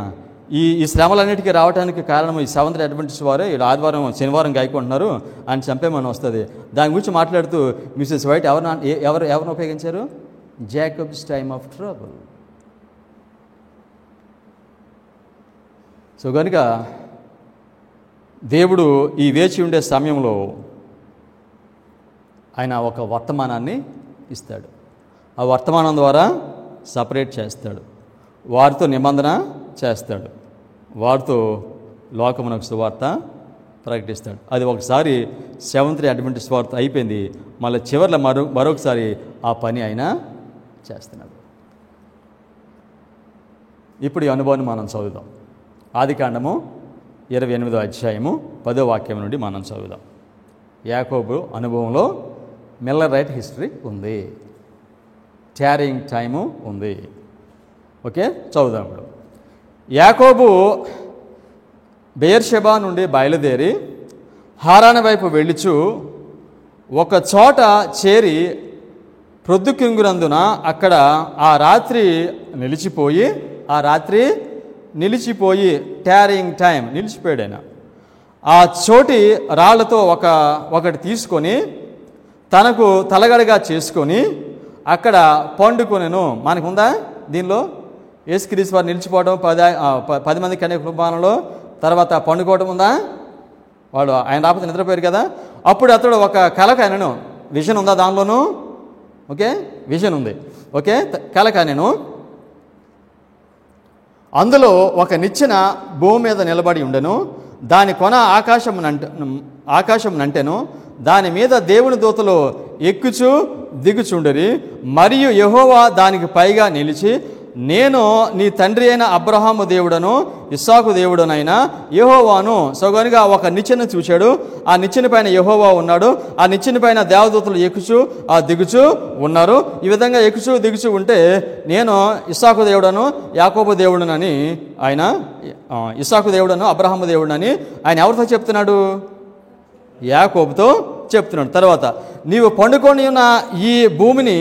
ఈ శ్రమలన్నిటికీ రావడానికి కారణం ఈ సెవెంత్ అడ్వెంటిస్ట్ వారే. వీళ్ళు ఆదివారం శనివారం గాయకుంటున్నారు, ఆయన చంపేమని వస్తుంది. దాని గురించి మాట్లాడుతూ మిసెస్ వైట్ ఎవరిని ఉపయోగించారు? Jacob's time of trouble. So కనుక దేవుడు ఈ వేచి ఉండే సమయంలో ఆయన ఒక వర్తమానాన్ని ఇస్తాడు. ఆ వర్తమానం ద్వారా సపరేట్ చేస్తాడు, వారితో నిబంధన చేస్తాడు, వారితో లోకమునకు సువార్త ప్రకటిస్తాడు. అది ఒకసారి సెవెంత్ అడ్వెంటిస్ట్ వార్త అయిపోయింది. మళ్ళీ చివరిలో మరొకసారి ఆ పని ఆయన చేస్తున్నాడు. ఇప్పుడు ఈ అనుభవాన్ని మనం చదువుదాం. ఆదికాండము 28వ అధ్యాయము 10వ వాక్యం నుండి మనం చదువుదాం. యాకోబు అనుభవంలో మిల్లరైట్ హిస్టరీ ఉంది, ట్యారింగ్ టైము ఉంది. ఓకే, చదువుదాం. ఇప్పుడు యాకోబు బెయేర్షెబా నుండి బయలుదేరి హారాను వైపు వెళ్ళుచు ఒక చోట చేరి ప్రొద్దుకింగునందున అక్కడ ఆ రాత్రి నిలిచిపోయి ట్యారింగ్ టైం నిలిచిపోయాడు ఆయన. ఆ చోటి రాళ్లతో ఒకటి తీసుకొని తనకు తలగడగా చేసుకొని అక్కడ పండుకొనెను. మనకుందా దీనిలో? యేసుక్రీస్తు వారు నిలిచిపోవడం, 10 మంది కన్యక కుటుంబాలలో తర్వాత పండుకోవడం ఉందా? వాడు ఆయన రాకపోతే నిద్రపోయారు కదా. అప్పుడు అతడు ఒక కలకాయనను, విజన్ ఉందా దానిలోనూ? ఓకే, విజన్ ఉంది. ఓకే, కలకాయనను అందులో ఒక నిచ్చెన భూమి మీద నిలబడి ఉండెను, దాని కొన ఆకాశం నంటెను, దాని మీద దేవుని దూతలు ఎక్కుచు దిగుచుండిరి. మరియు యెహోవా దానికి పైగా నిలిచి, నేను నీ తండ్రి అయిన అబ్రహాము దేవుడను ఇస్సాకు దేవుడనైనా యెహోవాను. సో కనుక ఒక నిచ్చెన చూశాడు. ఆ నిచ్చెన పైన యెహోవా ఉన్నాడు. ఆ నిచ్చెన పైన దేవదూతలు ఎక్కుచు దిగుచు ఉన్నారు. ఈ విధంగా ఎక్కుచు దిగుచు ఉంటే, నేను ఇస్సాకు దేవుడను యాకోబు దేవుడనని ఆయన, ఇస్సాకు దేవుడను అబ్రహాము దేవుడనని ఆయన ఎవరితో చెప్తున్నాడు? యాకోబుతో చెప్తున్నాడు. తర్వాత, నీవు పండుకొని ఉన్న ఈ భూమిని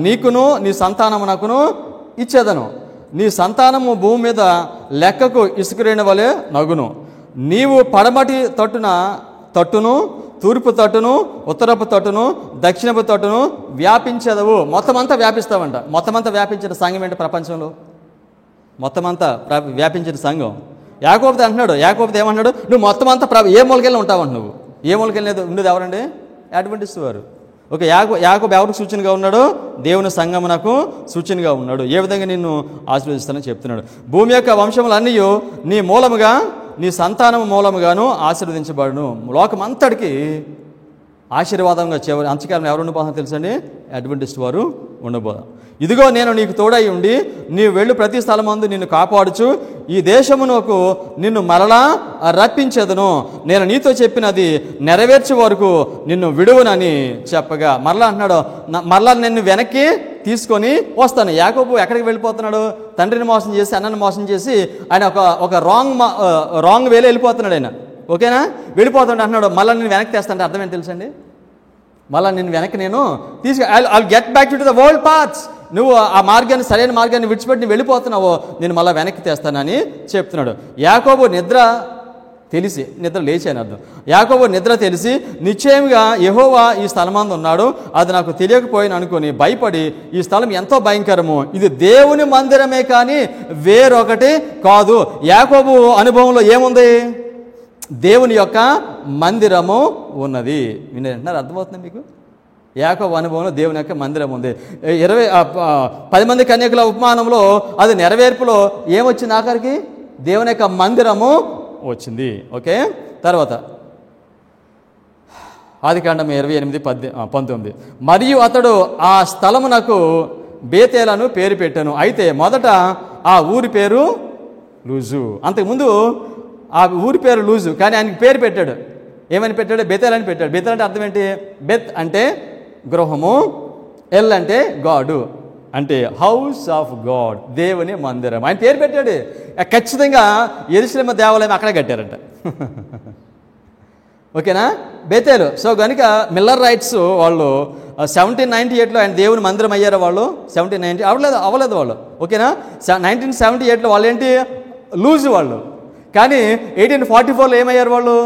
నీకును నీ సంతానమునకును ఇచ్చేదను. నీ సంతానము భూమి మీద లెక్కకు ఇసుకరేణి వలె నగును. నీవు పడమటి తట్టును తూర్పు తట్టును ఉత్తరపు తట్టును దక్షిణపు తట్టును వ్యాపించదవు. మొత్తం అంతా వ్యాపిస్తావంట. మొత్తం అంతా వ్యాపించిన సంఘం ఏంటి ప్రపంచంలో? మొత్తం అంతా వ్యాపించిన సంఘం. యాకోబుతో అంటున్నాడు. యాకోబుతో ఏమంటున్నాడు? నువ్వు మొత్తం అంతా ఏ మూలకెళ్ళి ఉంటావంట. నువ్వు ఏ మూలకెళ్ళి ఉండేది ఎవరండి? అడ్వెంటిస్ట్ వారు. ఓకే, యాకోబు ఎవరికి సూచనగా ఉన్నాడు? దేవుని సంఘమునకు సూచనగా ఉన్నాడు. ఏ విధంగా నిన్ను ఆశీర్వదిస్తానని చెప్తున్నాడు. భూమి యొక్క వంశములన్నీ నీ మూలముగా నీ సంతానము మూలముగాను ఆశీర్వదించబడును. లోకమంతటికి ఆశీర్వాదంగా చివరి అంత్యకాలం ఎవరు ఉండిపోతారో తెలుసండి? అడ్వెంటిస్ట్ వారు ఉండబోదా. ఇదిగో నేను నీకు తోడై ఉండి నీవు వెళ్ళు ప్రతి స్థలమందు నిన్ను కాపాడుచు ఈ దేశమునకు నిన్ను మరలా రప్పించేదను. నేను నీతో చెప్పినది నెరవేర్చే వరకు నిన్ను విడువనని చెప్పగా, మరలా అంటున్నాడు, మరలా నిన్ను వెనక్కి తీసుకొని వస్తాను. యాకోబు ఎక్కడికి వెళ్ళిపోతున్నాడు? తండ్రిని మోసం చేసి అన్నని మోసం చేసి ఆయన ఒక రాంగ్ వేలో వెళ్ళిపోతున్నాడు ఆయన. ఓకేనా? వెళ్ళిపోతుంటే అంటున్నాడు, మళ్ళీ నేను వెనక్కి తెస్తానంటే అర్థం ఏంటి తెలుసండి? మళ్ళీ నేను వెనక్కి నేను I get back to the world paths. నువ్వు ఆ మార్గాన్ని, సరైన మార్గాన్ని విడిచిపెట్టి నువ్వు వెళ్ళిపోతున్నావో నేను మళ్ళీ వెనక్కి తెస్తానని చెప్తున్నాడు. యాకోబు నిద్ర లేచాను అర్థం. యాకోబు నిద్ర తెలిసి నిశ్చయంగా యెహోవా ఈ స్థలమందు ఉన్నాడు, అది నాకు తెలియకపోయిన అనుకుని భయపడి, ఈ స్థలం ఎంతో భయంకరము, ఇది దేవుని మందిరమే కానీ వేరొకటి కాదు. యాకోబు అనుభవంలో ఏముంది? దేవుని యొక్క మందిరము ఉన్నది. వింటున్నారు? అర్థమవుతుంది మీకు? యాకోబు అనుభవంలో దేవుని యొక్క మందిరం ఉంది. 10 మంది కన్యకుల ఉపమానంలో అది నెరవేర్పులో ఏమొచ్చింది? ఆఖరికి దేవుని యొక్క మందిరము వచ్చింది. ఓకే, తర్వాత ఆదికాండం 28:19. మరియు అతడు ఆ స్థలమునకు బేతేలను పేరు పెట్టాను. అయితే మొదట ఆ ఊరి పేరు లూజు. అంతకుముందు ఆ ఊరి పేరు లూజు, కానీ ఆయనకి పేరు పెట్టాడు. ఏమని పెట్టాడు? బెతేల్ అని పెట్టాడు. బెతేల్ అంటే అర్థం ఏంటి? బెత్ అంటే గృహము, ఎల్ అంటే గాడు, అంటే హౌస్ ఆఫ్ గాడ్, దేవుని మందిరం. ఆయన పేరు పెట్టాడు. ఖచ్చితంగా యెరూషలేము దేవాలయం అక్కడే కట్టారంట. ఓకేనా? బెతేలు. సో కనుక మిల్లర్ రైట్స్ వాళ్ళు 1798లో ఆయన దేవుని మందిరం అయ్యారు. వాళ్ళు 1790 అవ్వలేదు వాళ్ళు. ఓకేనా? 1978లో వాళ్ళు ఏంటి? లూజు వాళ్ళు. కానీ 1844లో ఏమయ్యారు? వాళ్ళు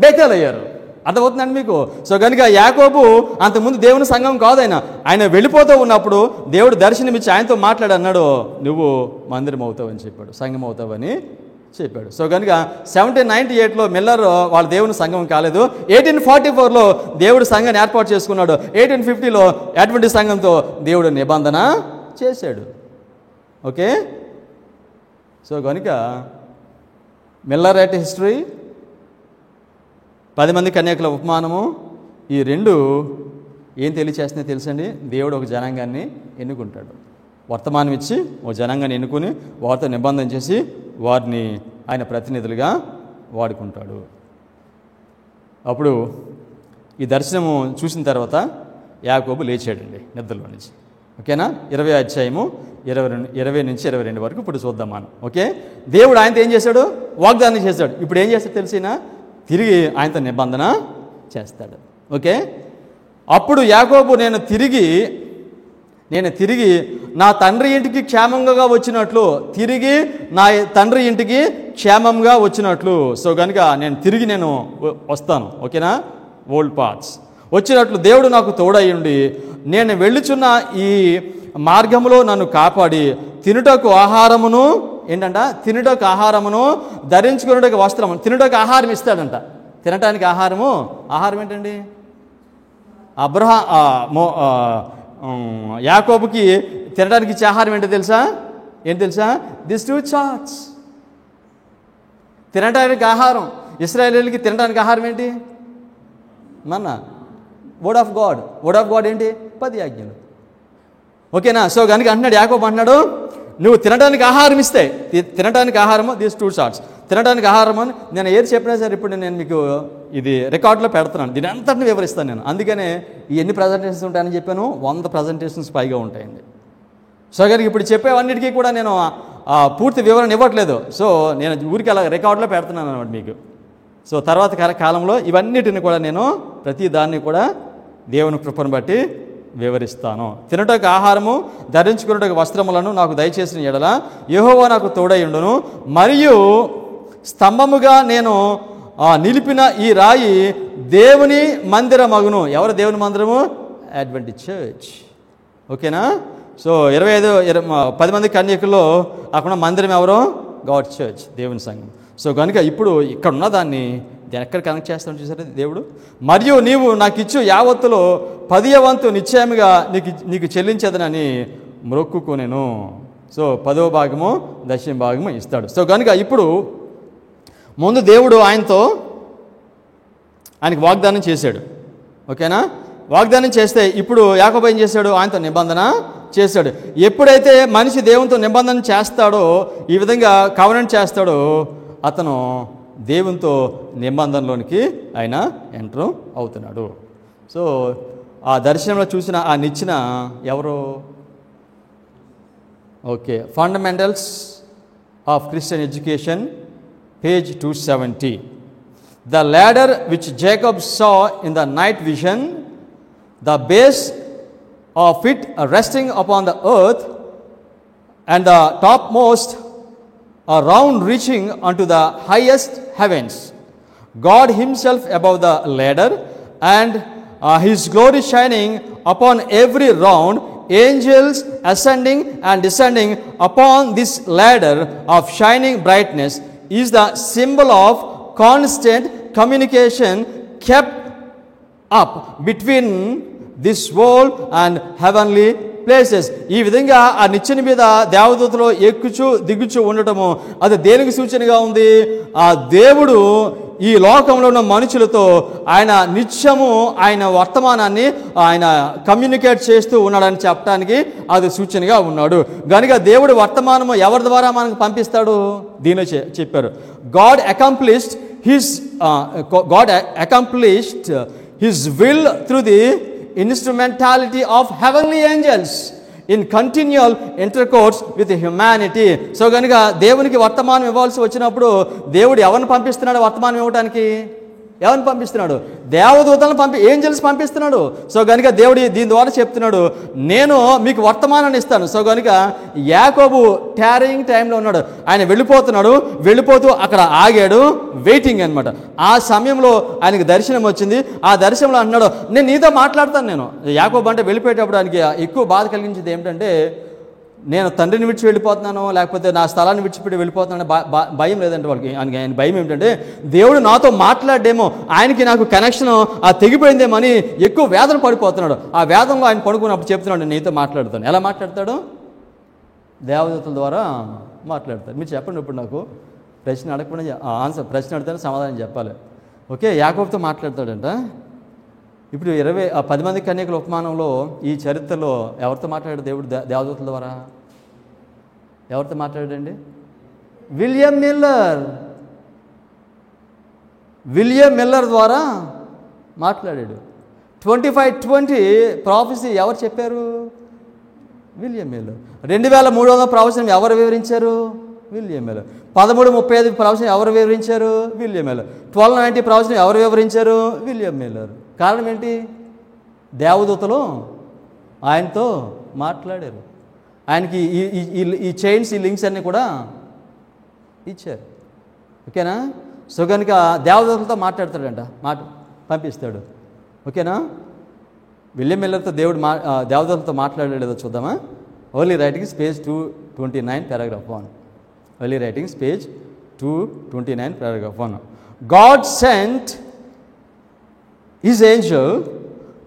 బేతేల్ అయ్యారు. అర్థమవుతుందండి మీకు? సో కనుక యాకోబు అంతకుముందు దేవుని సంఘం కాదు. ఆయన వెళ్ళిపోతూ ఉన్నప్పుడు దేవుడు దర్శనమిచ్చి ఆయనతో మాట్లాడన్నాడు, నువ్వు మందిరం అవుతావు అని చెప్పాడు, సంఘం అవుతావని చెప్పాడు. సో కనుక 1798లో మిల్లర్ వాళ్ళ దేవుని సంఘం కాలేదు. 1844లో దేవుడు సంఘాన్ని ఏర్పాటు చేసుకున్నాడు. 1850లో అడ్వెంటిస్ట్ సంఘంతో దేవుడు నిబంధన చేశాడు. ఓకే, సో కనుక మిల్లర్ రైట్ హిస్టరీ, 10 మంది కన్యకుల ఉపమానము, ఈ రెండు ఏం తెలియచేస్తున్నాయి తెలుసండి? దేవుడు ఒక జనాంగాన్ని ఎన్నుకుంటాడు. వర్తమానం ఇచ్చి ఒక జనాంగాన్ని ఎన్నుకుని వారితో నిబంధన చేసి వారిని ఆయన ప్రతినిధులుగా వాడుకుంటాడు. అప్పుడు ఈ దర్శనము చూసిన తర్వాత యాకోబు లేచాడండి నిద్రలో నుంచి. ఓకేనా? 20 అధ్యాయము 20 నుంచి 22 వరకు ఇప్పుడు చూద్దాం మనం. ఓకే, దేవుడు ఆయనతో ఏం చేశాడు? వాగ్దానం చేశాడు. ఇప్పుడు ఏం చేస్తాడు తెలిసినా? తిరిగి ఆయనతో నిబంధన చేస్తాడు. ఓకే, అప్పుడు యాకోబు నేను తిరిగి నా తండ్రి ఇంటికి క్షేమంగా వచ్చినట్లు, తిరిగి నా తండ్రి ఇంటికి క్షేమంగా వచ్చినట్లు. సో కనుక నేను వస్తాను. ఓకేనా? ఓల్డ్ పాత్స్ వచ్చినట్లు దేవుడు నాకు తోడయ్యుండి నేను వెళ్ళుచున్న ఈ మార్గములో నన్ను కాపాడి తినుటకు ఆహారమును, ఏంటంట? తినుటకు ఆహారమును, ధరించుకున్నటకు వస్త్రము. తినుటకు ఆహారం ఇస్తాడంట. తినటానికి ఆహారం ఏంటండి? యాకోబుకి తినడానికి ఇచ్చే ఆహారం ఏంటో తెలుసా? This 2 charts. తినడానికి ఆహారం. ఇశ్రాయేలీయులకి తినడానికి ఆహారం ఏంటి? మన్నా. వర్డ్ ఆఫ్ గాడ్ ఏంటి? 10 ఆజ్ఞలు. ఓకేనా? సో కనుక అంటున్నాడు, యాకోబు అంటున్నాడు, నువ్వు తినడానికి ఆహారం ఇస్తే, తినడానికి ఆహారము, దీస్ 2 షార్ట్స్, తినడానికి ఆహారం అని నేను ఏది చెప్పినా సరే ఇప్పుడు నేను మీకు ఇది రికార్డులో పెడుతున్నాను, దీని అంతటిని వివరిస్తాను నేను. అందుకనే ఈ ఎన్ని ప్రజెంటేషన్స్ ఉంటాయని చెప్పాను, 100 ప్రజెంటేషన్స్ పైగా ఉంటాయండి. సో కనుక ఇప్పుడు చెప్పేవన్నిటికీ కూడా నేను పూర్తి వివరణ ఇవ్వట్లేదు. సో నేను ఊరికి అలా రికార్డులో పెడుతున్నాను అన్నమాట మీకు. సో తర్వాత కాలంలో ఇవన్నిటిని కూడా నేను ప్రతి దాన్ని కూడా దేవుని కృపను బట్టి వివరిస్తాను. తినటకు ఆహారము, ధరించుకున్నటకు వస్త్రములను నాకు దయచేసిన ఎడల యెహోవా నాకు తోడై ఉండును, మరియు స్తంభముగా నేను నిలిపిన ఈ రాయి దేవుని మందిరమగును. ఎవరు దేవుని మందిరము? Adventist church. ఓకేనా? సో 10 మంది కన్యకుల్లో అక్కడ మందిరం ఎవరో? గాడ్ చర్చ్, దేవుని సంఘం. సో కనుక ఇప్పుడు ఇక్కడ ఉన్న దాన్ని ఎక్కడ కనెక్ట్ చేస్తాను చూసారా దేవుడు. మరియు నీవు నాకు ఇచ్చు యావత్తులో 10వ వంతు నిశ్చయముగా నీకు చెల్లించదనని మొక్కుకొనెను. సో 10వ భాగము 10వ భాగము ఇస్తాడు. సో కనుక ఇప్పుడు ముందు దేవుడు ఆయనకి వాగ్దానం చేశాడు. ఓకేనా? వాగ్దానం చేస్తే ఇప్పుడు యాకోబు ఏం చేశాడు? ఆయనతో నిబంధన చేశాడు. ఎప్పుడైతే మనిషి దేవునితో నిబంధన చేస్తాడో, ఈ విధంగా కవనెంట్ చేస్తాడో, అతను దేవునితో నిబంధనలోనికి ఆయన ఎంటర్ అవుతున్నాడు. సో ఆ దర్శనంలో చూసిన ఆ నిచ్చెన ఎవరు? Okay, fundamentals of Christian education, page 270. The ladder which Jacob saw in the night vision, the base of it resting upon the earth, and the topmost round reaching unto the highest heavens, God himself above the ladder, and his glory shining upon every round, angels ascending and descending upon this ladder of shining brightness, is the symbol of constant communication kept up between this world and heavenly places. ఈ విధంగా ఆ నిచ్చెన మీద దేవదూతలు ఎక్కుచూ దిగుచూ ఉండటము అది దేనికి సూచనగా ఉంది? ఆ దేవుడు ఈ లోకంలో ఉన్న మనుషులతో ఆయన నిత్యము ఆయన వర్తమానాన్ని ఆయన కమ్యూనికేట్ చేస్తూ ఉన్నాడని చెప్పడానికి అది సూచనగా ఉన్నాడు. కనుక దేవుడు వర్తమానము ఎవరి ద్వారా మనకు పంపిస్తాడు? దీనిలో చెప్పారు, God accomplished his will through the instrumentality of heavenly angels in continual intercourse with humanity. So కనుక దేవునికి వర్తమానం ఇవ్వాల్సి వచ్చినప్పుడు దేవుడు ఎవరిని పంపిస్తున్నాడు? వర్తమానం ఇవ్వడానికి ఎవరిని పంపిస్తున్నాడు? దేవదూతలను ఏంజల్స్ పంపిస్తున్నాడు. సో కనుక దేవుడు దీని ద్వారా చెప్తున్నాడు, నేను మీకు వర్తమానాన్ని ఇస్తాను. సో కనుక యాకోబు టారింగ్ టైంలో ఉన్నాడు, ఆయన వెళ్ళిపోతూ అక్కడ ఆగాడు, వెయిటింగ్ అనమాట. ఆ సమయంలో ఆయనకి దర్శనం వచ్చింది. ఆ దర్శనంలో అంటున్నాడు, నేను నీతో మాట్లాడతాను. నేను యాకోబు అంటే వెళ్ళిపోయేటప్పుడు ఆయనకి ఎక్కువ బాధ కలిగించింది ఏమిటంటే, నేను తండ్రిని విడిచి వెళ్ళిపోతున్నాను, లేకపోతే నా స్థలాన్ని విడిచిపెట్టి వెళ్ళిపోతున్నాను భయం లేదంటే వాళ్ళకి. ఆయన భయం ఏమిటంటే, దేవుడు నాతో మాట్లాడేమో, ఆయనకి నాకు కనెక్షన్ తెగిపోయిందేమో అని ఎక్కువ వేదన పడిపోతున్నాడు. ఆ వేదనలో ఆయన పడుకున్నప్పుడు చెప్తున్నాడు, నేను నీతో మాట్లాడతాను. ఎలా మాట్లాడతాడు? దేవదూతల ద్వారా మాట్లాడతాడు. మీరు చెప్పండి, ఇప్పుడు నాకు ప్రశ్న అడగకుండా ప్రశ్న అడిగితే సమాధానం చెప్పాలి. ఓకే, యాకోబుతో మాట్లాడతాడంట. ఇప్పుడు 10 మంది కన్యకుల ఉపమానంలో ఈ చరిత్రలో ఎవరితో మాట్లాడాడు దేవుడు? దేవదూతల ద్వారా. ఎవరితో మాట్లాడాడండి? విలియం మిల్లర్ ద్వారా మాట్లాడాడు. 25:20 ప్రాఫెసీ ఎవరు చెప్పారు? William Miller. 2300 ప్రవచనం ఎవరు వివరించారు? William Miller. 1335 ప్రవచనం ఎవరు వివరించారు? William Miller. 1290 ప్రవచనం ఎవరు వివరించారు? William Miller. కారణం ఏంటి? దేవదూతలు ఆయనతో మాట్లాడారు. ఆయనకి ఈ చైన్స్, ఈ లింక్స్ అన్నీ కూడా ఇచ్చారు. ఓకేనా? సో కనుక దేవదూతలతో మాట్లాడతాడంట, పంపిస్తాడు. ఓకేనా? విలియం మిల్లర్తో దేవదూతలతో మాట్లాడలేదో చూద్దామా? Only writings page 229 paragraph 1. Early writings page 229 paragraph 1. God sent his angel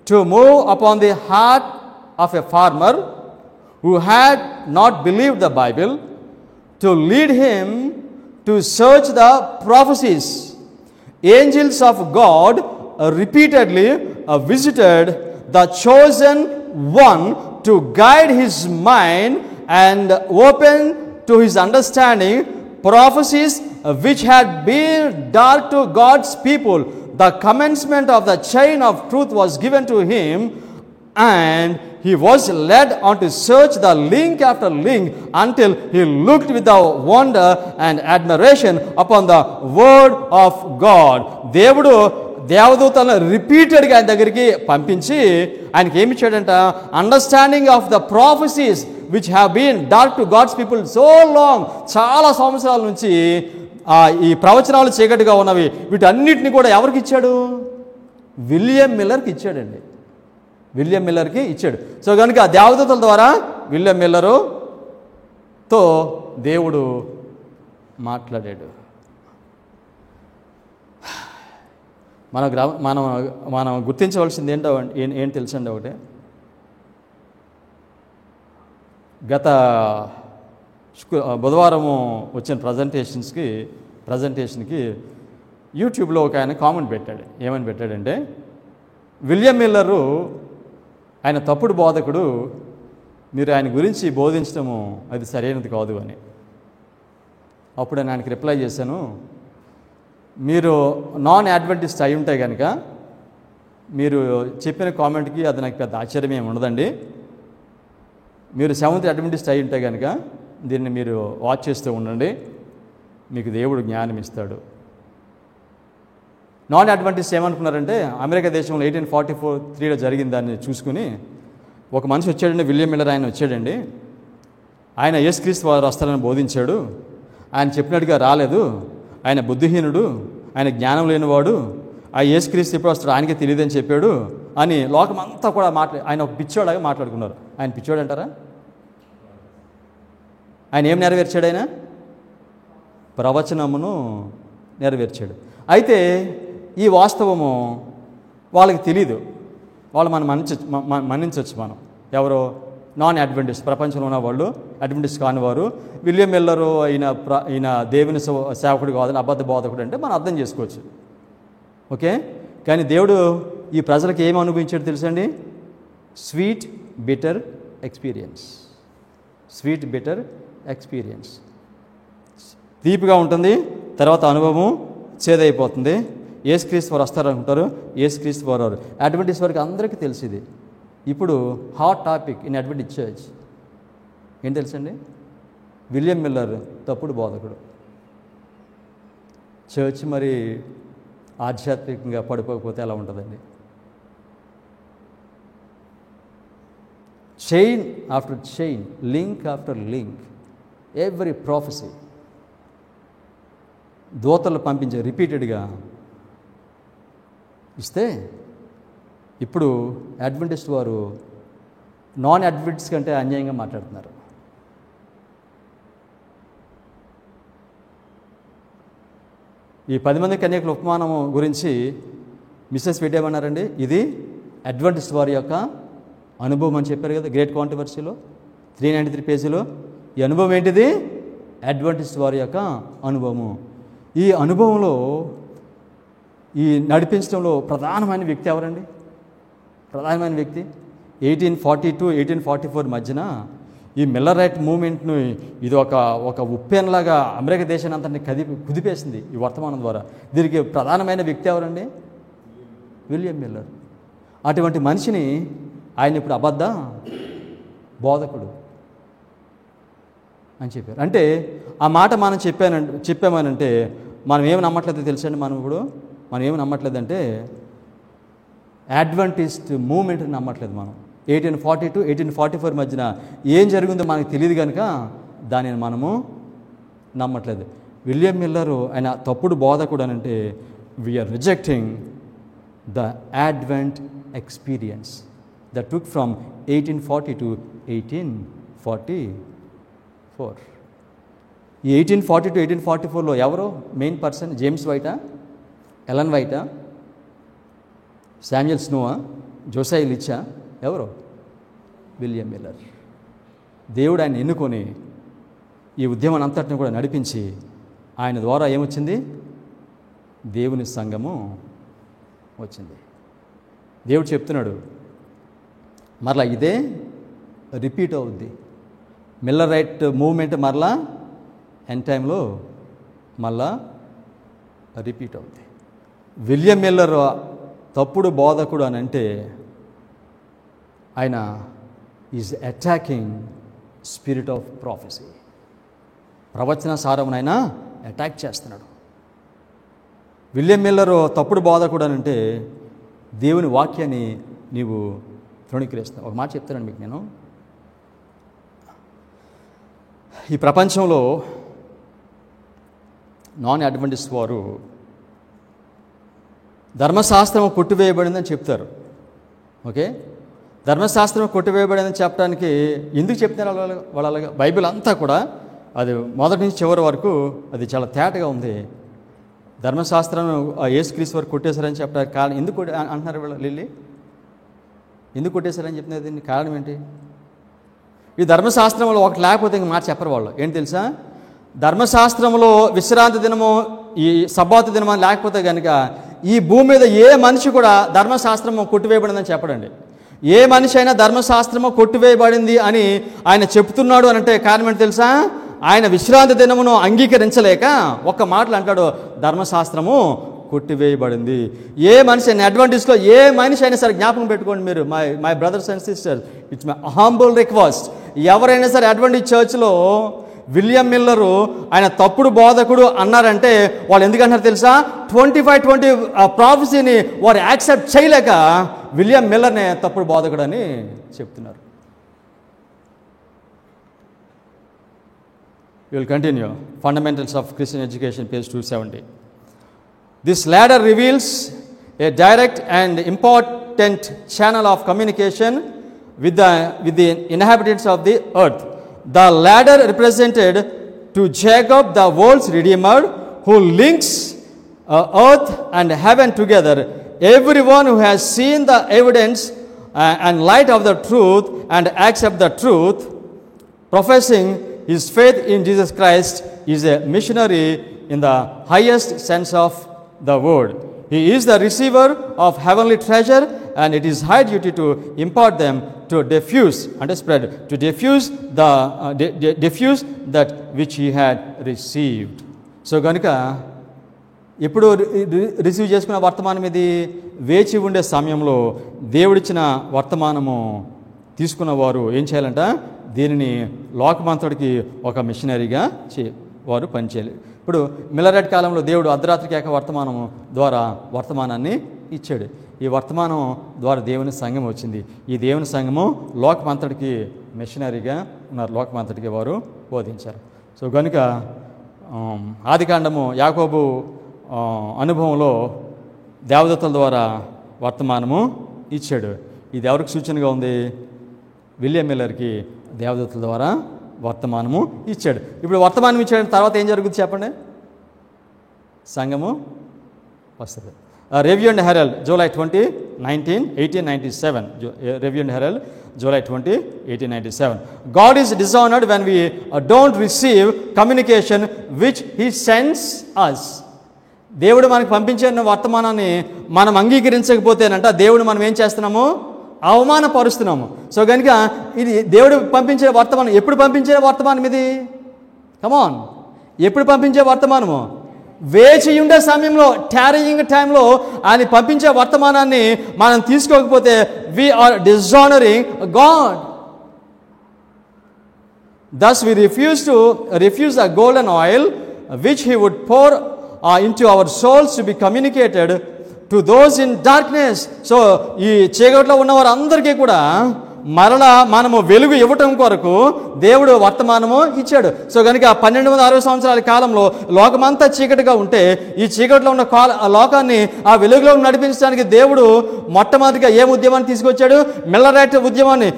to move upon the heart of a farmer who had not believed the Bible, to lead him to search the prophecies. Angels of God repeatedly visited the chosen one to guide his mind and open to his understanding prophecies which had been dark to God's people. The commencement of the chain of truth was given to him, and he was led on to search the link after link until he looked with the wonder and admiration upon the word of God. దేవుడు దేవదూతలను రిపీటెడ్గా ఆయన దగ్గరికి పంపించి ఆయనకి ఏమి ఇచ్చాడంట? Understanding of the prophecies which have been dark to God's people so long, చాలా సంవత్సరాల నుంచి ఈ ప్రవచనాలు చీకటిగా ఉన్నవి, వీటన్నిటిని కూడా ఎవరికి ఇచ్చాడు? విలియం మిల్లర్కి ఇచ్చాడండి. విలియం మిల్లర్కి ఇచ్చాడు. సో కనుక ఆ దేవదూతల ద్వారా విలియం మిల్లరుతో దేవుడు మాట్లాడాడు. మనం గుర్తించవలసింది ఏంటి తెలుసండి? ఒకటే, గత బుధవారము వచ్చిన ప్రజెంటేషన్కి యూట్యూబ్లో ఒక ఆయన కామెంట్ పెట్టాడు. ఏమని పెట్టాడంటే, విలియం మిల్లరు ఆయన తప్పుడు బోధకుడు, మీరు ఆయన గురించి బోధించడము అది సరైనది కాదు అని. అప్పుడు నేను ఆయనకి రిప్లై చేశాను, మీరు నాన్ అడ్వెంటిస్ట్ అయి ఉంటే కనుక మీరు చెప్పిన కామెంట్కి అది నాకు పెద్ద ఆశ్చర్యం ఏమి ఉండదండి. మీరు సెవెంత్ అడ్వెంటిస్ట్ అయి ఉంటే కనుక దీన్ని మీరు వాచ్ చేస్తూ ఉండండి, మీకు దేవుడు జ్ఞానం ఇస్తాడు. నాన్ అడ్వెంటిస్ట్ ఏమనుకున్నారంటే, అమెరికా దేశంలో 1843లో జరిగిన దాన్ని చూసుకుని ఒక మనిషి వచ్చాడండి, విలియం మిల్లర్ ఆయన వచ్చాడండి. ఆయన యేసుక్రీస్తు వారు వస్తారని బోధించాడు. ఆయన చెప్పినట్టుగా రాలేదు, ఆయన బుద్ధిహీనుడు, ఆయన జ్ఞానం లేనివాడు, ఆ యేసుక్రీస్తు ఎప్పుడు వస్తాడు ఆయనకే తెలియదని చెప్పాడు అని లోకమంతా కూడా ఆయన ఒక పిచ్చోడాగా మాట్లాడుకున్నారు. ఆయన పిచ్చోడు అంటారా? ఆయన ఏం నెరవేర్చాడు? ఆయన ప్రవచనమును నెరవేర్చాడు. అయితే ఈ వాస్తవము వాళ్ళకి తెలీదు. వాళ్ళు మనం మన్నించవచ్చు. మనం ఎవరో నాన్ అడ్వెంటిస్ట్, ప్రపంచంలో ఉన్న వాళ్ళు అడ్వెంటిస్ట్ కానివారు, విలియం మిల్లరు ఈయన దేవుని సేవకుడు కాదని అబద్ధ బోధకుడు అంటే మనం అర్థం చేసుకోవచ్చు. ఓకే, కానీ దేవుడు ఈ ప్రజలకు ఏమి అనుభవించాడు తెలుసండి? Sweet bitter experience. Sweet bitter experience. తీపిగా ఉంటుంది, తర్వాత అనుభవం చేదైపోతుంది. యేసుక్రీస్తు వారు వస్తారనుకుంటారు, యేసుక్రీస్తు వారు వారు అడ్వెంటిస్ట్ వారికి అందరికీ తెలిసింది. ఇప్పుడు hot topic in Adventist church ఏం తెలుసండి? విలియం మిల్లర్ తప్పుడు బోధకుడు. చర్చ్ మరి ఆధ్యాత్మికంగా పడిపోకపోతే ఎలా ఉంటుందండి? Chain after chain, link after link, every prophecy దూతలు పంపించే రిపీటెడ్గా ఇస్తే ఇప్పుడు అడ్వెంటిస్ట్ వారు నాన్ అడ్వెంటిస్ట్ కంటే అన్యాయంగా మాట్లాడుతున్నారు. ఈ 10 మంది కన్యకుల ఉపమానము గురించి మిస్సెస్ విడ్ ఏమన్నారండి? ఇది అడ్వెంటిస్ట్ వారి యొక్క అనుభవం అని చెప్పారు కదా, గ్రేట్ కాంట్రవర్సీలో 393 పేజీలో. ఈ అనుభవం ఏంటిది? అడ్వెంటిస్ట్ వారి యొక్క అనుభవము. ఈ అనుభవంలో ఈ నడిపించడంలో ప్రధానమైన వ్యక్తి ఎవరండి? ప్రధానమైన వ్యక్తి 1842, 1844 మధ్యన ఈ మిల్లరైట్ మూవ్మెంట్ను ఇది ఒక ఉప్పెనలాగా అమెరికా దేశాన్ని అంతటిని కుదిపేసింది ఈ వర్తమానం ద్వారా. దీనికి ప్రధానమైన వ్యక్తి ఎవరండి? William Miller. అటువంటి మనిషిని ఆయన ఇప్పుడు అబద్ధ బోధకుడు అని చెప్పారు. అంటే ఆ మాట మనం చెప్పామనంటే మనం ఏమి నమ్మట్లేదో తెలుసండి. మనం ఏమి నమ్మట్లేదంటే అడ్వెంటిస్ట్ మూవ్మెంట్ని నమ్మట్లేదు. మనం 1842, 1844 మధ్యన ఏం జరిగిందో మనకు తెలియదు కనుక దానిని మనము నమ్మట్లేదు. విలియం మిల్లరు ఆయన తప్పుడు బోధకుడు అని అంటే we are rejecting the advent experience that took from 1840 to 1844. ఈ 1840 to 1844లో ఎవరు మెయిన్ పర్సన్? జేమ్స్ వైటా, ఎలన్ వైటా, శామ్యుయల్ స్నోవా, జోసై లిచ్చా? ఎవరు? William Miller. దేవుడు ఆయన ఎన్నుకొని ఈ ఉద్యమాన్ని అంతటిని కూడా నడిపించి ఆయన ద్వారా ఏమొచ్చింది? దేవుని సంఘము వచ్చింది. దేవుడు చెప్తున్నాడు, మరలా ఇదే రిపీట్ అవుద్ది. మిల్లర్ రైట్ మూవ్మెంట్ మరలా ఎండ్ టైంలో మళ్ళా రిపీట్ అవుద్ది. విలియం మిల్లర్ తప్పుడు బోధకుడు అని అంటే ఆయన is attacking spirit of prophecy. ప్రవచన సారమునైనా అటాక్ చేస్తున్నాడు. విలియం మిల్లర్ తప్పుడు బోధకుడు అని అంటే దేవుని వాక్యాన్ని నీవు తృణీకరిస్తావు. ఒక మాట చెప్తానండి మీకు నేను. ఈ ప్రపంచంలో నాన్ అడ్వెంటిస్ట్ వారు ధర్మశాస్త్రం కొట్టివేయబడిందని చెప్తారు. ఓకే, ధర్మశాస్త్రం కొట్టివేయబడిందని చెప్పడానికి ఎందుకు చెప్తున్నారు వాళ్ళు అలాగా? బైబిల్ అంతా కూడా అది మొదటి నుంచి చివరి వరకు అది చాలా తేటగా ఉంది. ధర్మశాస్త్రం యేసుక్రీస్తు వరకు కొట్టేశారని చెప్పడానికి కారణం ఎందుకు అంటున్నారు వీళ్ళు? లిల్లీ ఎందుకు కొట్టేశారని చెప్తున్నారు? దీన్ని కారణం ఏంటి? ఈ ధర్మశాస్త్రంలో ఒకటి లేకపోతే ఇంక మాట చెప్పరు వాళ్ళు. ఏంటి తెలుసా? ధర్మశాస్త్రంలో విశ్రాంతి దినము, ఈ సబ్బాతు దినము లేకపోతే కనుక ఈ భూమి మీద ఏ మనిషి కూడా ధర్మశాస్త్రము కొట్టివేయబడిందని చెప్పడండి. ఏ మనిషి అయినా ధర్మశాస్త్రము కొట్టివేయబడింది అని ఆయన చెప్తున్నాడు అనంటే కారణం ఏంటి తెలుసా? ఆయన విశ్రాంతి దినమును అంగీకరించలేక ఒక్క మాటలు అంటాడు, ధర్మశాస్త్రము కొట్టివేయబడింది. ఏ మనిషి అయినా అడ్వాంటేజ్లో ఏ మనిషి అయినా సరే జ్ఞాపకం పెట్టుకోండి మీరు, my brothers and sisters, it's my humble request. ఎవరైనా సరే అడ్వాంటేజ్ చర్చ్లో విలియం మిల్లరు ఆయన తప్పుడు బోధకుడు అన్నారంటే వాళ్ళు ఎందుకంటారు తెలుసా? 25-20 ప్రాఫెసీని వారు యాక్సెప్ట్ చేయలేక విలియం మిల్లర్నే తప్పుడు బోధకుడు అని చెప్తున్నారు. We will continue. Fundamentals of Christian Education, page 270. This ladder reveals a direct and important channel of communication with the inhabitants of the earth. The ladder represented to Jacob the world's redeemer, who links earth and heaven together. Everyone who has seen the evidence and light of the truth and accept the truth, professing his faith in Jesus Christ, is a missionary in the highest sense of the word. He is the receiver of heavenly treasure, and it is high duty to impart them, to diffuse and spread, to diffuse that which he had received. So ganuka ఎప్పుడు receive చేసుకున్న వర్తమానం ఇది? వేచి ఉండే సమయంలో దేవుడిచ్చిన వర్తమానము తీసుకున్న వారు ఏం చేయాలంట? దీనిని లోకమంతటికి ఒక మిషనరీగా వారు పనిచేయాలి. ఇప్పుడు మిల్లరైట్ కాలంలో దేవుడు అర్ధరాత్రికి ఏక వర్తమానము ద్వారా వర్తమానాన్ని ఇచ్చాడు. ఈ వర్తమానం ద్వారా దేవుని సంఘం వచ్చింది. ఈ దేవుని సంఘము లోకమంతటికి మిషనరీగా ఉన్నారు, లోకమంతటికి వారు బోధించారు. సో కనుక ఆదికాండము యాకోబు అనుభవంలో దేవదూతల ద్వారా వర్తమానము ఇచ్చాడు. ఇది ఎవరికి సూచనగా ఉంది? విలియం మిల్లర్కి దేవదూతల ద్వారా వర్తమానము ఇచ్చాడు. ఇప్పుడు వర్తమానం ఇచ్చాడు తర్వాత ఏం జరుగుతుంది చెప్పండి? సంఘము వస్తుంది. Review and Herald, July 20, 1897. Review and Herald, July 20, 1897. God is dishonored when we don't receive communication which He sends us. దేవుడు మనకు పంపించిన వర్తమానాన్ని మనం అంగీకరించకపోతేనంట దేవుడు మనం ఏం చేస్తున్నాము? అవమానపరుస్తున్నాము. సో కనుక ఇది దేవుడు పంపించే వర్తమానం. ఎప్పుడు పంపించే వర్తమానం ఇది? కమాన్, ఎప్పుడు పంపించే వర్తమానము? వేచి ఉండే సమయంలో, టారింగ్ టైంలో ఆయన పంపించే వర్తమానాన్ని మనం తీసుకోకపోతే we are dishonoring God. Thus we refuse the golden oil which He would pour into our souls to be communicated to those in darkness. So ఈ చీకట్లో ఉన్న వారందరికీ కూడా మరలా మనము వెలుగు ఇవ్వటం కొరకు దేవుడు వర్తమానము ఇచ్చాడు. సో కనుక 1260 సంవత్సరాల కాలంలో లోకమంతా చీకటిగా ఉంటే ఈ చీకటిలో ఉన్న లోకాన్ని ఆ వెలుగులో నడిపించడానికి దేవుడు మొట్టమొదటిగా ఏ ఉద్యమాన్ని తీసుకొచ్చాడు? మిల్లరైట్ ఉద్యమాన్ని,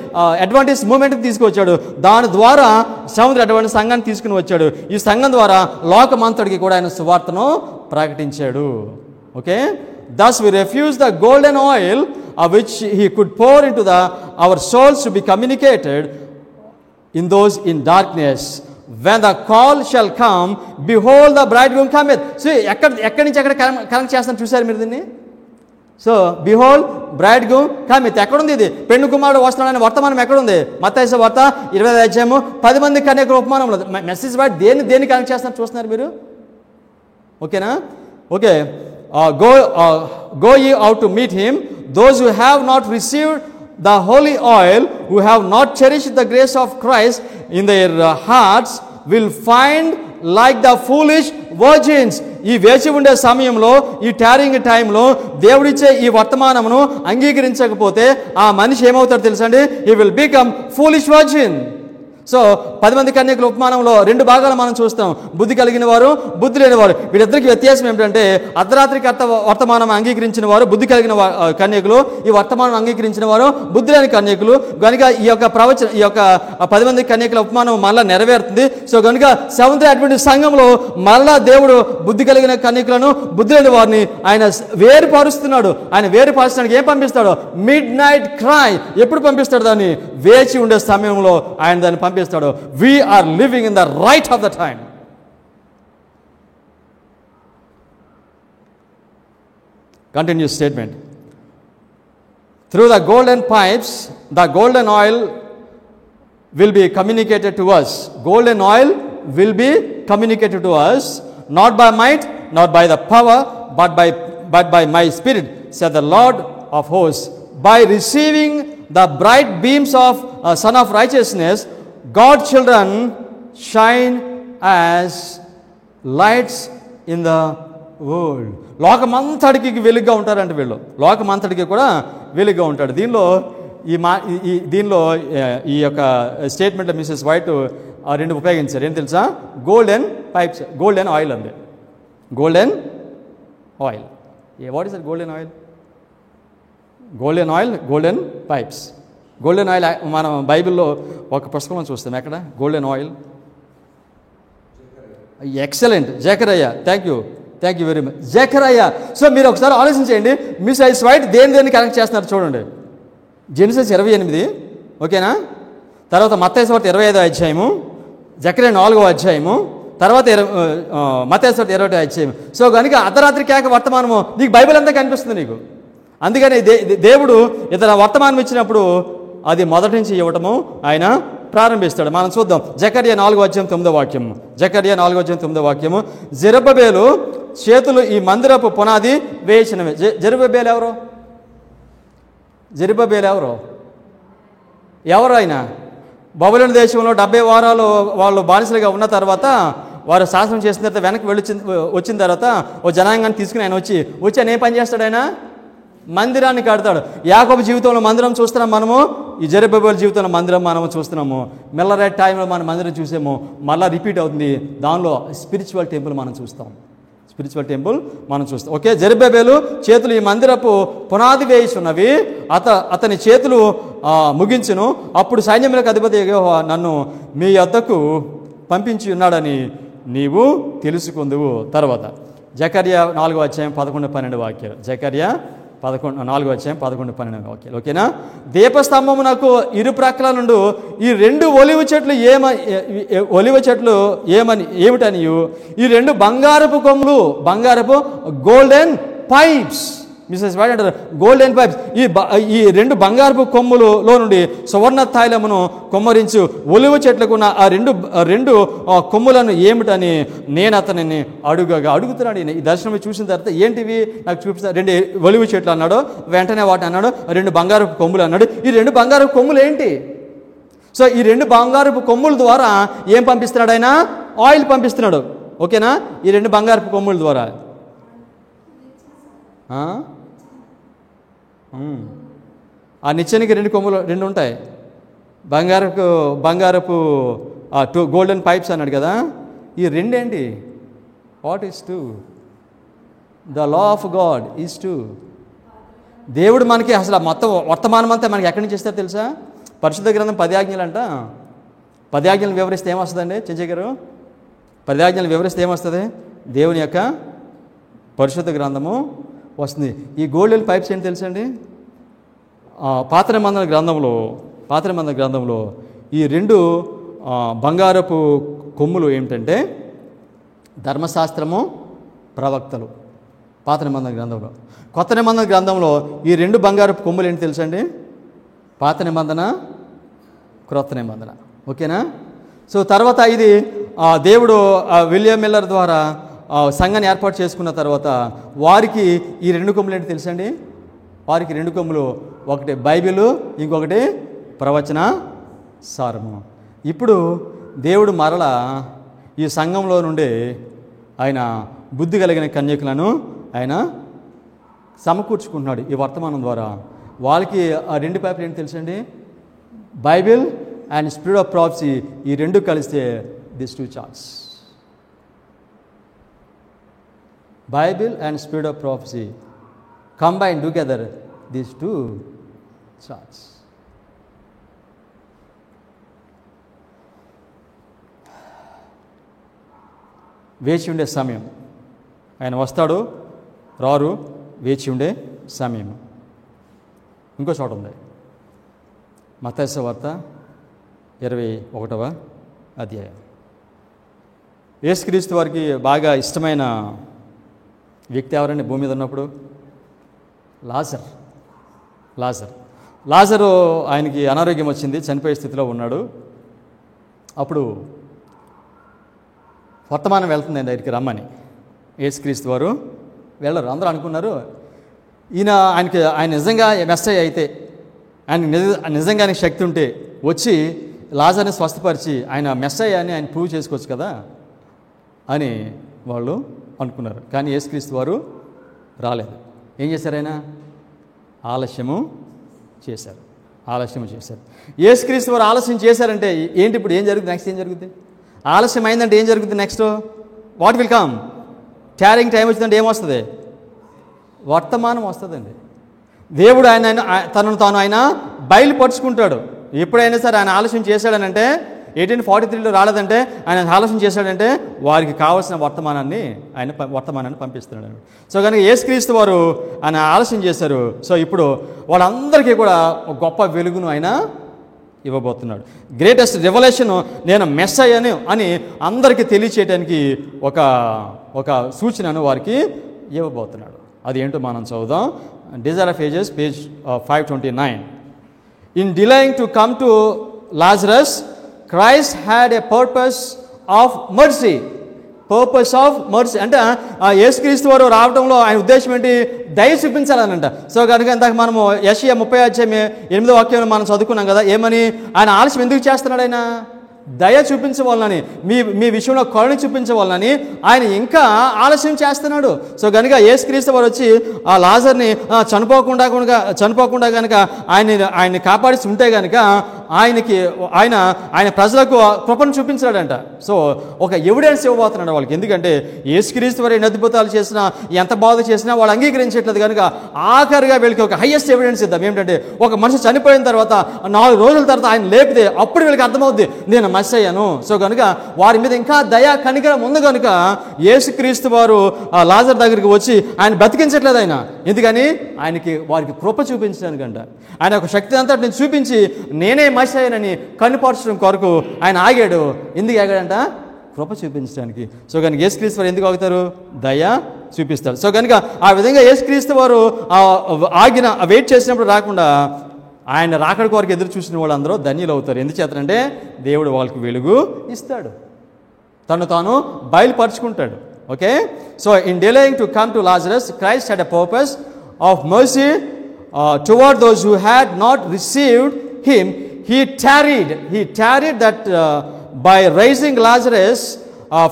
అడ్వాంటేజ్ మూవ్మెంట్కి తీసుకొచ్చాడు. దాని ద్వారా సముద్ర అడ్వాంటేజ్ సంఘాన్ని తీసుకుని వచ్చాడు. ఈ సంఘం ద్వారా లోకమంతటికి కూడా ఆయన సువార్తను ప్రకటించాడు. Okay, thus we refuse the golden oil which He could pour into our souls to be communicated in those in darkness. When the call shall come, behold the bridegroom cometh. See, ఎక్కడి నుంచి ఎక్కడ connect చేస్తాను చూసారు మీరు దీన్ని? So behold bridegroom cometh. ఎక్కడుంది ఇది? పెండు కుమారుడు వస్తున్నాడనే వర్తమానం ఎక్కడుంది? మత్తయి వార్త 20వ అధ్యాయము 10 మంది కన్యకల ఉపమానంలో. మెసేజ్ బట్టి దేన్ని కనెక్ట్ చేస్తున్నారు చూస్తున్నారు మీరు? ఓకేనా? Okay. Go ye out to meet him, those who have not received the holy oil, who have not cherished the grace of Christ in their hearts, will find like the foolish virgins. ఈ వేచి ఉండే సమయంలో, ఈ టారింగ్ టైంలో దేవుడిచ్చే ఈ వర్తమానమును అంగీకరించకపోతే ఆ మనిషి ఏమవుతాడు తెలుసా అండి? he will become foolish virgin. So 10 మంది కన్యకుల ఉపమానంలో 2 భాగాలు మనం చూస్తాం. బుద్ధి కలిగిన వారు, బుద్ధి లేని వారు. వీళ్ళిద్దరికి వ్యత్యాసం ఏమిటంటే అర్ధరాత్రికి వర్తమానం అంగీకరించిన వారు బుద్ధి కలిగిన కన్యకులు, ఈ వర్తమానం అంగీకరించిన వారు బుద్ధి లేని కన్యకులు. కనుక ఈ యొక్క ప్రవచన, ఈ యొక్క 10 మంది కన్యకుల ఉపమానం మళ్ళా నెరవేరుతుంది. సో కనుక సెవెంత్ అడ్వెంటిస్ట్ సంఘంలో మళ్ళా దేవుడు బుద్ధి కలిగిన కన్యకులను, బుద్ధి లేని వారిని ఆయన వేరుపరుస్తున్నాడు. ఆయన వేరుపరచడానికి ఏం పంపిస్తాడు? Mid night cry. ఎప్పుడు పంపిస్తాడు దాన్ని? వేచి ఉండే సమయంలో ఆయన దాన్ని పంపిస్తాడు. We are living in the right of the time. Continuous statement. Through the golden pipes, the golden oil will be communicated to us. Golden oil will be communicated to us, not by might, not by the power, but by my spirit, said the Lord of hosts. By receiving the bright beams of Son of Righteousness, God's children shine as lights in the world. లోకమంతటికి వెలుగుగా ఉంటారంటే వీళ్ళు. లోకమంతటికి కూడా వెలుగుగా ఉంటాడు. దీనిలో ఈ యొక్క స్టేట్మెంట్లో Mrs white 2 ఉపయోగించారు. ఏం తెలుసా? గోల్డెన్ పైప్స్, గోల్డెన్ ఆయిల్ అంది. Golden oil. What is that golden oil? Golden oil, golden pipes. Golden oil మనం బైబిల్లో ఒక పుస్తకంలో చూస్తాం. ఎక్కడ? Golden oil. Excellent. Jakarayya. Thank you very much. Jakarayya. So మీరు ఒకసారి ఆలోచించండి, మిసెస్ వైట్ దేన్ని కనెక్ట్ చేస్తున్నారు చూడండి. జెనసిస్ 28, ఓకేనా? తర్వాత మత్తయి వార్త 25వ అధ్యాయము, జకరయ్య 4వ అధ్యాయము, తర్వాత మత్తయి వార్త 21వ అధ్యాయం. సో కనుక అర్ధరాత్రి కేక వర్తమానము నీకు బైబిల్ అంతా కనిపిస్తుంది నీకు. అందుకని దేవుడు ఇతర వర్తమానం ఇచ్చినప్పుడు అది మొదటి నుంచి ఇవ్వటము ఆయన ప్రారంభిస్తాడు. మనం చూద్దాం. జకర్యా 4వ అధ్యాయం 9వ వాక్యము. జకర్యా 4వ అధ్యాయం 9వ వాక్యము. జెరుబ్బేలు చేతులు ఈ మందిరపు పునాది వేయించినవి. జెరుబ్బేలు ఎవరు? జెరుబ్బేలు ఎవరు ఆయన? బబులోను దేశంలో 70 వారాలు వాళ్ళు బానిసలుగా ఉన్న తర్వాత వారు శాసనం చేసిన తర్వాత వెనక్కి వచ్చిన తర్వాత ఓ జనాంగాన్ని తీసుకుని ఆయన వచ్చి ఆయన ఏం పని చేస్తాడు? ఆయన మందిరాన్ని కడతాడు. యాకోబు జీవితంలో మందిరం చూస్తున్నాం మనము, ఈ జెరుబ్బేలు జీవితంలో మందిరం మనము చూస్తున్నాము. మిల్లరైట్ టైంలో మనం మందిరం చూసాము, మళ్ళీ రిపీట్ అవుతుంది. దానిలో స్పిరిచువల్ టెంపుల్ మనం చూస్తాం. ఓకే. జెరుబ్బేలు చేతులు ఈ మందిరపు పునాది వేయిస్తున్నవి. అతని చేతులు ముగించును. అప్పుడు సైన్యములకు అధిపతి యెహోవా నన్ను మీ యొద్దకు పంపించి ఉన్నాడని నీవు తెలుసుకుందువు. తర్వాత జకర్యా 4వ అధ్యాయం 11-12 వాక్యాలు. జకర్యా 4వ అధ్యాయం 11-12 వాక్యాలు. ఓకేనా? దీపస్తంభమునకు ఇరు ప్రక్కల నుండి ఈ 2 ఒలివ చెట్లు ఏమిటనియు ఈ 2 బంగారపు కొమ్ములు, బంగారపు గోల్డెన్ పైప్స్. మిసెస్ వైట్ అంటారు గోల్డెన్ పైప్స్. ఈ 2 బంగారపు కొమ్ములలో నుండి సువర్ణ తైలమును కొమ్మరించు. ఒలివ చెట్లకున్న ఆ 2 కొమ్ములను ఏమిటని నేను అతనిని అడుగుతున్నాడు. ఈ దర్శనం చూసిన తర్వాత ఏంటివి నాకు చూపిస్తా. 2 ఒలివ చెట్లు అన్నాడు. వెంటనే వాటిని అన్నాడు 2 బంగారపు కొమ్ములు అన్నాడు. ఈ 2 బంగారపు కొమ్ములు ఏంటి? సో ఈ 2 బంగారపు కొమ్ముల ద్వారా ఏం పంపిస్తున్నాడు? ఆయన ఆయిల్ పంపిస్తున్నాడు. ఓకేనా? ఈ 2 బంగారపు కొమ్ముల ద్వారా ఆ నిచ్చెనకి 2 కొమ్ములు 2 ఉంటాయి. బంగారపు 2 గోల్డెన్ పైప్స్ అన్నాడు కదా. ఈ 2 ఏంటి? What is 2? The law of God is 2. దేవుడు మనకి అసలు మొత్తం వర్తమానం అంతా మనకి ఎక్కడి నుంచి ఇస్తారు తెలుసా? పరిశుద్ధ గ్రంథం 10 ఆజ్ఞలు అంట. 10 ఆజ్ఞలు వివరిస్తే ఏమొస్తుందండి చెంచయ్య గారు? 10 ఆజ్ఞలు వివరిస్తే ఏమొస్తుంది? దేవుని యొక్క పరిశుద్ధ గ్రంథము వస్తుంది. ఈ గోల్డెన్ పైప్స్ ఏంటి తెలుసండి? పాత నిబంధన గ్రంథంలో ఈ 2 బంగారపు కొమ్ములు ఏమిటంటే ధర్మశాస్త్రము, ప్రవక్తలు. పాత నిబంధన గ్రంథంలో. కొత్త నిబంధన గ్రంథంలో ఈ 2 బంగారపు కొమ్ములు ఏంటి తెలుసండి? పాత నిబంధన, క్రొత్త నిబంధన. ఓకేనా? సో తర్వాత ఇది దేవుడు విలియం మిల్లర్ ద్వారా సంఘాన్ని ఏర్పాటు చేసుకున్న తర్వాత వారికి ఈ 2 కొమ్ములు ఏంటి తెలుసండి? వారికి 2 కొమ్ములు, ఒకటి బైబిలు, ఇంకొకటి ప్రవచన సారము. ఇప్పుడు దేవుడు మరలా ఈ సంఘంలో నుండి ఆయన బుద్ధి కలిగిన కన్యకులను ఆయన సమకూర్చుకుంటున్నాడు ఈ వర్తమానం ద్వారా. వాళ్ళకి ఆ 2 పేపర్లు ఏంటి తెలుసండి? Bible and spirit of prophecy. ఈ 2 కలిస్తే this 2 charts. Bible and spirit of prophecy combine together these 2 charts. వేచి ఉండే సమయం. ఆయన వస్తాడు, రారు, వేచి ఉండే సమయం. ఇంకో చోట ఉంది, మత్తయి సువార్త 21వ అధ్యాయం. యేసుక్రీస్తు వారికి బాగా ఇష్టమైన వ్యక్తి ఎవరండి భూమి మీద ఉన్నప్పుడు? లాజరు ఆయనకి అనారోగ్యం వచ్చింది, చనిపోయే స్థితిలో ఉన్నాడు. అప్పుడు వర్తమానం వెళ్తుంది ఆయన దగ్గరికి రమ్మని. యేసుక్రీస్తు వారు వెళ్ళరు. అందరూ అనుకున్నారు ఆయన నిజంగా మెస్సయ్య అయితే, ఆయన నిజంగానే శక్తి ఉంటే వచ్చి లాజర్ని స్వస్థపరిచి ఆయన మెస్సయ్య అని ఆయన ప్రూవ్ చేసుకోవచ్చు కదా అని వాళ్ళు అనుకున్నారు. కానీ యేసుక్రీస్తు వారు రాలేదు. ఏం చేశారు? ఆయన ఆలస్యము చేశారు. యేసుక్రీస్తు వారు ఆలస్యం చేశారంటే ఏంటి? ఇప్పుడు ఏం జరుగుతుంది? నెక్స్ట్ ఏం జరుగుతుంది? ఆలస్యం అయిందంటే ఏం జరుగుతుంది? Next what will come? Tarrying time వచ్చిందంటే ఏమొస్తుంది? వర్తమానం వస్తుందండి. దేవుడు తనను తాను ఆయన బయలుపరుచుకుంటాడు. ఎప్పుడైనా సరే ఆయన ఆలస్యం చేశాడనంటే 1843లో రాలేదంటే ఆయన ఆలస్యం చేశాడంటే వారికి కావాల్సిన వర్తమానాన్ని పంపిస్తున్నాడు. సో కనుక యేసుక్రీస్తు వారు ఆయన ఆలస్యం చేశారు. సో ఇప్పుడు వాళ్ళందరికీ కూడా ఒక గొప్ప వెలుగును ఆయన ఇవ్వబోతున్నాడు. గ్రేటెస్ట్ రెవల్యూషన్ నేను మెస్సయ్యను అని అందరికీ తెలియచేయడానికి ఒక సూచనను వారికి ఇవ్వబోతున్నాడు. అది ఏంటో మనం చదువుదాం. Desire of ages page 529. In delaying to come to Lazarus, Christ had a purpose of mercy. అంటే యేసుక్రీస్తు వారు రావడంలో ఆయన ఉద్దేశం ఏంటి? దయ చూపించాలనంట. సో కనుక ఇందాక మనము యెషయా 30:8 మనం చదువుకున్నాం కదా. ఏమని? ఆయన ఆలస్యం ఎందుకు చేస్తున్నాడు? ఆయన దయ చూపించవాలని, మీ విషయంలో కరుణ చూపించవాలని ఆయన ఇంకా ఆలస్యం చేస్తున్నాడు. సో కనుక యేసుక్రీస్తు వారు వచ్చి ఆ లాజర్ని చనిపోకుండా కనుక ఆయన్ని కాపాడిసి ఉంటే కనుక ఆయన ప్రజలకు కృపను చూపించాడంట. సో ఒక ఎవిడెన్స్ ఇవ్వబోతున్నాడు వాళ్ళకి. ఎందుకంటే యేసుక్రీస్తు వారు ఎన్ని అద్భుతాలు చేసినా, ఎంత బాధ చేసినా వాళ్ళు అంగీకరించట్లేదు కనుక ఆఖరిగా వీళ్ళకి ఒక హైయెస్ట్ ఎవిడెన్స్ ఇద్దాం. ఏమిటంటే ఒక మనిషి చనిపోయిన తర్వాత 4 రోజుల తర్వాత ఆయన లేపితే అప్పుడు వీళ్ళకి అర్థమవుద్ది నేను మెస్సయ్యను. సో కనుక వారి మీద ఇంకా దయా కనికరం ఉంది కనుక యేసుక్రీస్తు వారు ఆ లాజర్ దగ్గరికి వచ్చి ఆయన బతికించట్లేదు. ఆయన ఎందుకని? వారికి కృప చూపించడానికంట. ఆయన ఒక శక్తి అంతా నేను చూపించి నేనే మెస్సయ్యనని కనుపరచడం కొరకు ఆయన ఆగాడు. ఎందుకు ఆగాడంట? కృప చూపించడానికి. సో కనుక యేసుక్రీస్తు వారు ఎందుకు ఆగుతారు? దయ చూపిస్తారు. సో కనుక ఆ విధంగా యేసుక్రీస్తు వారు వెయిట్ చేసినప్పుడు రాకుండా ఆయన రాకడ కొరకు ఎదురు చూసిన వాళ్ళందరూ ధన్యులు అవుతారు. ఎందుచేతనంటే దేవుడు వాళ్ళకి వెలుగు ఇస్తాడు, తను తాను బయలుపరుచుకుంటాడు. Okay. So in delaying to come to Lazarus, Christ had a purpose of mercy toward those who had not received him. He tarried that by raising Lazarus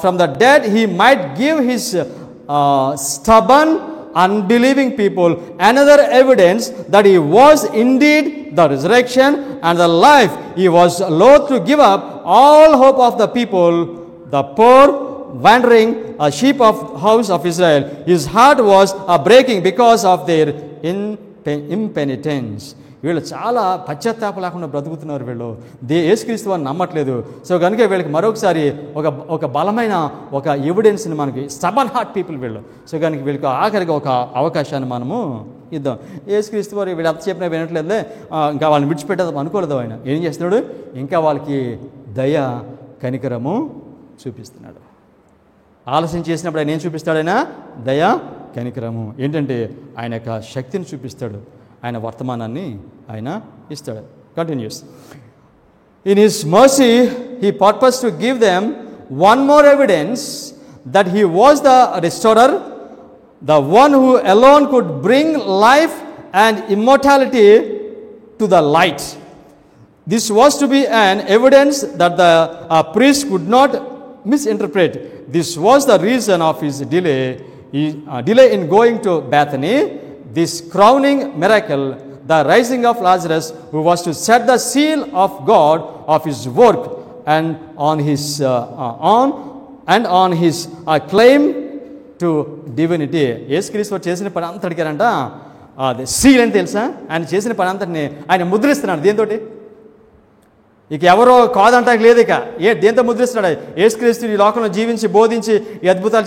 from the dead, he might give his stubborn, unbelieving people another evidence that he was indeed the resurrection and the life. He was loath to give up all hope of the people, the poor, wandering sheep of house of Israel. His heart was breaking because of their impenitence. వీళ్ళు చాలా పశ్చాత్తాప లేకుండా బ్రతుకుతున్నారు. వీళ్ళు యేసుక్రీస్తు వారిని నమ్మట్లేదు. So కనుక వీళ్ళకి మరొకసారి ఒక బలమైన ఒక ఎవిడెన్స్ని మనకి స్టబర్న్ హార్ట్ పీపుల్ వీళ్ళు. సో కనుక వీళ్ళకి ఆఖరిగా ఒక అవకాశాన్ని మనము ఇద్దాం. యేసుక్రీస్తు వారు వీళ్ళు ఎంత చెప్పినా వినట్లేదులే, ఇంకా వాళ్ళని విడిచిపెట్టేది అనుకోలేదు. ఆయన ఏం చేస్తున్నాడు? ఇంకా వాళ్ళకి దయ కనికరము చూపిస్తున్నాడు. ఆలస్యం చేసినప్పుడు ఆయన ఏం చూపిస్తాడైనా? దయ కనికరము. ఏంటంటే ఆయన యొక్క శక్తిని చూపిస్తాడు, ఆయన వర్తమానాన్ని ఆయన ఇస్తాడు. Continuous. In his mercy, he purposed to give them one more evidence that he was the restorer, the one who alone could bring life and immortality to the light. This was to be an evidence that the priest could not misinterpret. This was the reason of his delay in going to Bethany. This crowning miracle, the rising of Lazarus, who was to set the seal of God of his work and on his claim to divinity. యేసుక్రీస్తు చేసిన పని అంతా అడిగారంట. అది seal అని తెలుసా? ఆయన చేసిన పని అంతటిని ఆయన ముద్రిస్తున్నాడు. దేంతోటి? ఇక ఎవరో కాదంటానికి లేదు. ఇక దేంతో ముద్రిస్తున్నాడు? యేసుక్రీస్తు ఈ లోకంలో జీవించి బోధించి ఈ అద్భుతాలు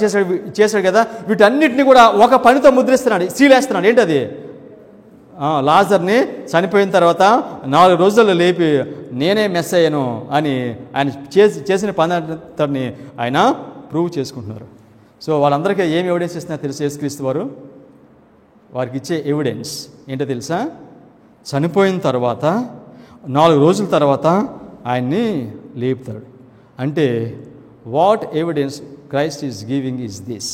చేశాడు కదా, వీటన్నిటిని కూడా ఒక పనితో ముద్రిస్తున్నాడు, సీల్ వేస్తున్నాడు. ఏంటది? లాజర్ని చనిపోయిన తర్వాత 4 రోజుల్లో లేపి నేనే మెస్సయ్యను అని ఆయన చేసిన పని అంతటిని ఆయన ప్రూవ్ చేసుకుంటున్నారు. సో వాళ్ళందరికీ ఏమి ఎవిడెన్స్ ఇస్తున్నారు తెలుసు? యేసుక్రీస్తు వారు వారికి ఇచ్చే ఎవిడెన్స్ ఏంటో తెలుసా? చనిపోయిన తర్వాత 4 రోజుల తర్వాత ఆయన్ని లేపుతాడు. అంటే what evidence Christ is giving is this.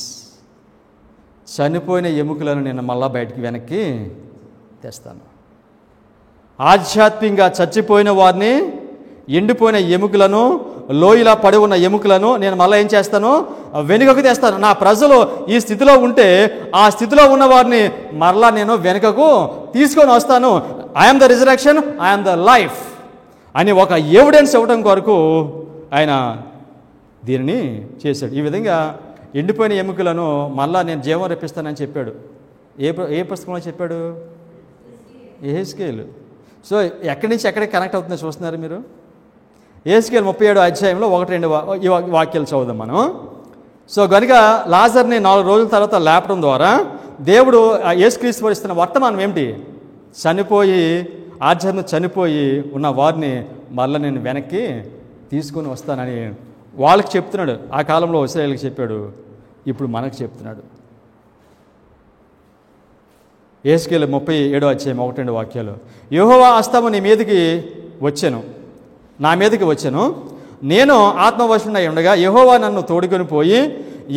చనిపోయిన ఎముకలను నేను మళ్ళా బయటికి వెనక్కి తెస్తాను. ఆధ్యాత్మికంగా చచ్చిపోయిన వారిని, ఎండిపోయిన ఎముకలను, లోయలా పడి ఉన్న ఎముకలను నేను మళ్ళీ ఏం చేస్తాను? వెనుకకు తెస్తాను. నా ప్రజలు ఈ స్థితిలో ఉంటే ఆ స్థితిలో ఉన్న వారిని మరలా నేను వెనుకకు తీసుకొని వస్తాను. I'm the resurrection, I'm the life అని ఒక ఎవిడెన్స్ ఇవ్వడం కొరకు ఆయన దీనిని చేశాడు. ఈ విధంగా ఎండిపోయిన ఎముకలను మళ్ళా నేను జీవం రప్పిస్తానని చెప్పాడు. ఏ పుస్తకంలో చెప్పాడు? యెహెజ్కేలు. సో ఎక్కడి నుంచి ఎక్కడికి కనెక్ట్ అవుతుందో చూస్తున్నారు మీరు? యెహెజ్కేలు 37వ అధ్యాయంలో 1-2 వాక్యాలు చదువుదాం మనం. సో కనుక లాజర్ని 4 రోజుల తర్వాత లేపడం ద్వారా దేవుడు యేసుక్రీస్తు వారు ఇస్తున్న వర్తమానం ఏమిటి? ఆధ్యాత్మిక చనిపోయి ఉన్న వారిని మళ్ళీ నేను వెనక్కి తీసుకొని వస్తానని వాళ్ళకి చెప్తున్నాడు. ఆ కాలంలో ఇశ్రాయేలుకి చెప్పాడు, ఇప్పుడు మనకు చెప్తున్నాడు. యేసుకేలు 37వ అధ్యాయం 1-2 వాక్యాలు. యెహోవా హస్తము నా మీదకి వచ్చెను, నేను ఆత్మవశుడై ఉండగా యెహోవా నన్ను తోడుకొని పోయి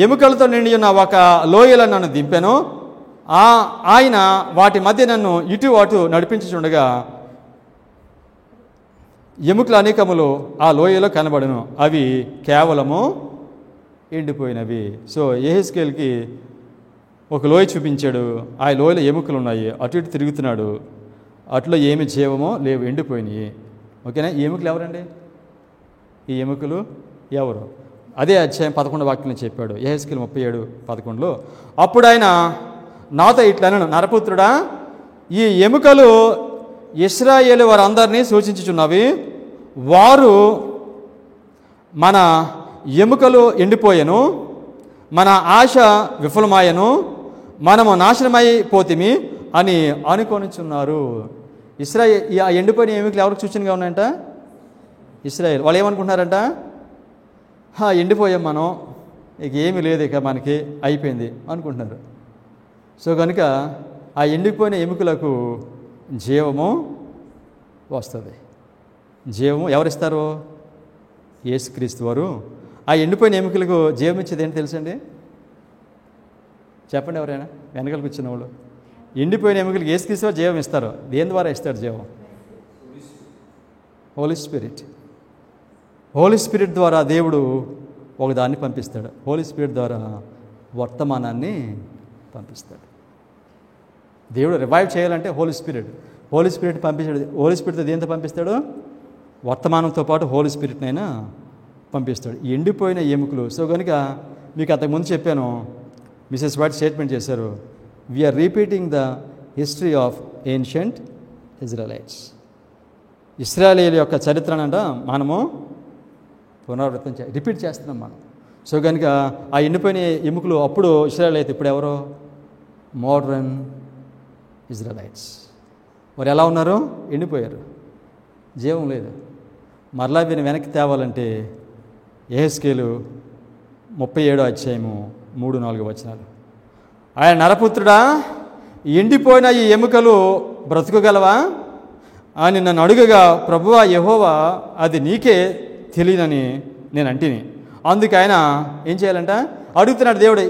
ఎముకలతో నిండి ఉన్న ఒక లోయలో నన్ను దింపెను. ఆయన వాటి మధ్య నన్ను ఇటు అటు నడిపించుచుండగా ఎముకలు అనేకములు ఆ లోయలో కనబడను, అవి కేవలము ఎండిపోయినవి. సో యెహెజ్కేలుకి ఒక లోయ చూపించాడు. ఆ లోయలో ఎముకలు ఉన్నాయి, అటు ఇటు తిరుగుతున్నాడు. అట్లో ఏమి జీవమో లేవు, ఎండిపోయినాయి. ఓకేనా? ఈ ఎముకలు ఎవరండి? ఈ ఎముకలు ఎవరు? అదే అధ్యాయం 11 వాక్యం చెప్పాడు. యెహెజ్కేలు 37:11. అప్పుడు ఆయన నాతో ఇట్లనను, నరపుత్రుడా, ఈ ఎముకలు ఇశ్రాయేలు వారందరినీ సూచించుచున్నవి. వారు మన ఎముకలు ఎండిపోయెను, మన ఆశ విఫలమాయను, మనము నాశనమైపోతిమి అని అనుకొనిచున్నారు. ఆ ఎండిపోయిన ఎముకలు ఎవరికి సూచనగా ఉన్నాయంట? ఇశ్రాయేల్. వాళ్ళు ఏమనుకుంటున్నారంట? ఎండిపోయాం మనం, ఇక ఏమీ లేదు, ఇక మనకి అయిపోయింది అనుకుంటున్నారు. సో కనుక ఆ ఎండిపోయిన ఎముకలకు జీవము వస్తుంది. జీవము ఎవరిస్తారు? యేసుక్రీస్తు వారు. ఆ ఎండిపోయిన ఎముకలకు జీవం ఇచ్చేది ఏంటి తెలుసండి? చెప్పండి ఎవరైనా, వెనకలకు వచ్చిన వాళ్ళు. ఎండిపోయిన ఎముకలకు యేసుక్రీస్తు వారు జీవం ఇస్తారు. దేని ద్వారా ఇస్తాడు జీవం? హోలీ స్పిరిట్. హోలీ స్పిరిట్ ద్వారా దేవుడు ఒకదాన్ని పంపిస్తాడు. హోలీ స్పిరిట్ ద్వారా వర్తమానాన్ని పంపిస్తాడు. దేవుడు రివైవ్ చేయాలంటే హోలీ స్పిరిట్ పంపించాడు. హోలీ స్పిరిట్తో దేంతో పంపిస్తాడు? వర్తమానంతో పాటు హోలీ స్పిరిట్నైనా పంపిస్తాడు. ఎండిపోయిన ఎముకలు. సో కనుక మీకు అంతకుముందు చెప్పాను, మిసెస్ వైట్ స్టేట్మెంట్ చేశారు, we are repeating the history of ancient Israelites. ఇశ్రాయేలీయుల యొక్క చరిత్రనంట మనము రిపీట్ చేస్తున్నాం మనం. సో కనుక ఆ ఎండిపోయిన ఎముకలు అప్పుడు ఇశ్రాయేల్ అయితే, ఇప్పుడు ఎవరో మోడర్న్ ఇజ్రాయలైట్స్. వారు ఎలా ఉన్నారు? ఎండిపోయారు, జీవం లేదు. మరలా వీరిని వెనక్కి తేవాలంటే యెహెజ్కేలు 37వ అధ్యాయము 3-4 వచనాలు. ఆయన నరపుత్రుడా, ఎండిపోయిన ఈ ఎముకలు బ్రతుకుగలవా అని నన్ను అడుగగా, ప్రభువా యెహోవా, అది నీకే తెలియనని నేను అంటిని. అందుకు ఆయన ఏం చేయాలంట, అడుగుతున్నాడు దేవుడు,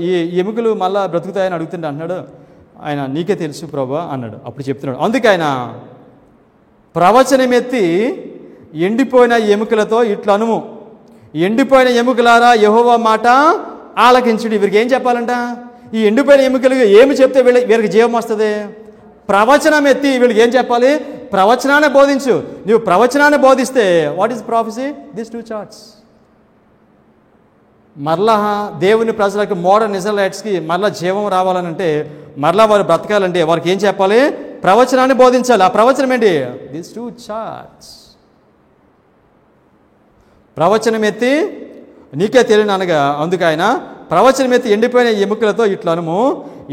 ఈ ఎముకలు మళ్ళా బ్రతుకుతాయని అడుగుతుంటే అంటున్నాడు, ఆయన నీకే తెలుసు ప్రభువా అన్నాడు. అప్పుడు చెప్తున్నాడు. అందుకు ఆయన ప్రవచనమెత్తి ఎండిపోయిన ఎముకలతో ఇట్లా అనుము, ఎండిపోయిన ఎముకలారా యెహోవా మాట ఆలకించుడి. వీరికి ఏం చెప్పాలంట? ఈ ఎండిపోయిన ఎముకలు ఏమి చెప్తే వీరికి జీవం వస్తుంది? ప్రవచనం ఎత్తి వీళ్ళకి ఏం చెప్పాలి? ప్రవచనాన్ని బోధించు. నువ్వు ప్రవచనాన్ని బోధిస్తే what is prophecy? This 2 charts. మరలా దేవుని ప్రజలకు, మోడర్న్ ఇజ్రాయెలైట్స్కి మరలా జీవం రావాలనంటే, మరలా వారు బ్రతకాలంటే వారికి ఏం చెప్పాలి? ప్రవచనాన్ని బోధించాలి. ఆ ప్రవచనం ఏంటి? This 2 charts. ప్రవచనం ఎత్తి నీకే తెలియను అనగా, అందుకు ఆయన ప్రవచనం ఎత్తి ఎండిపోయిన ఎముకలతో ఇట్లా అనుము,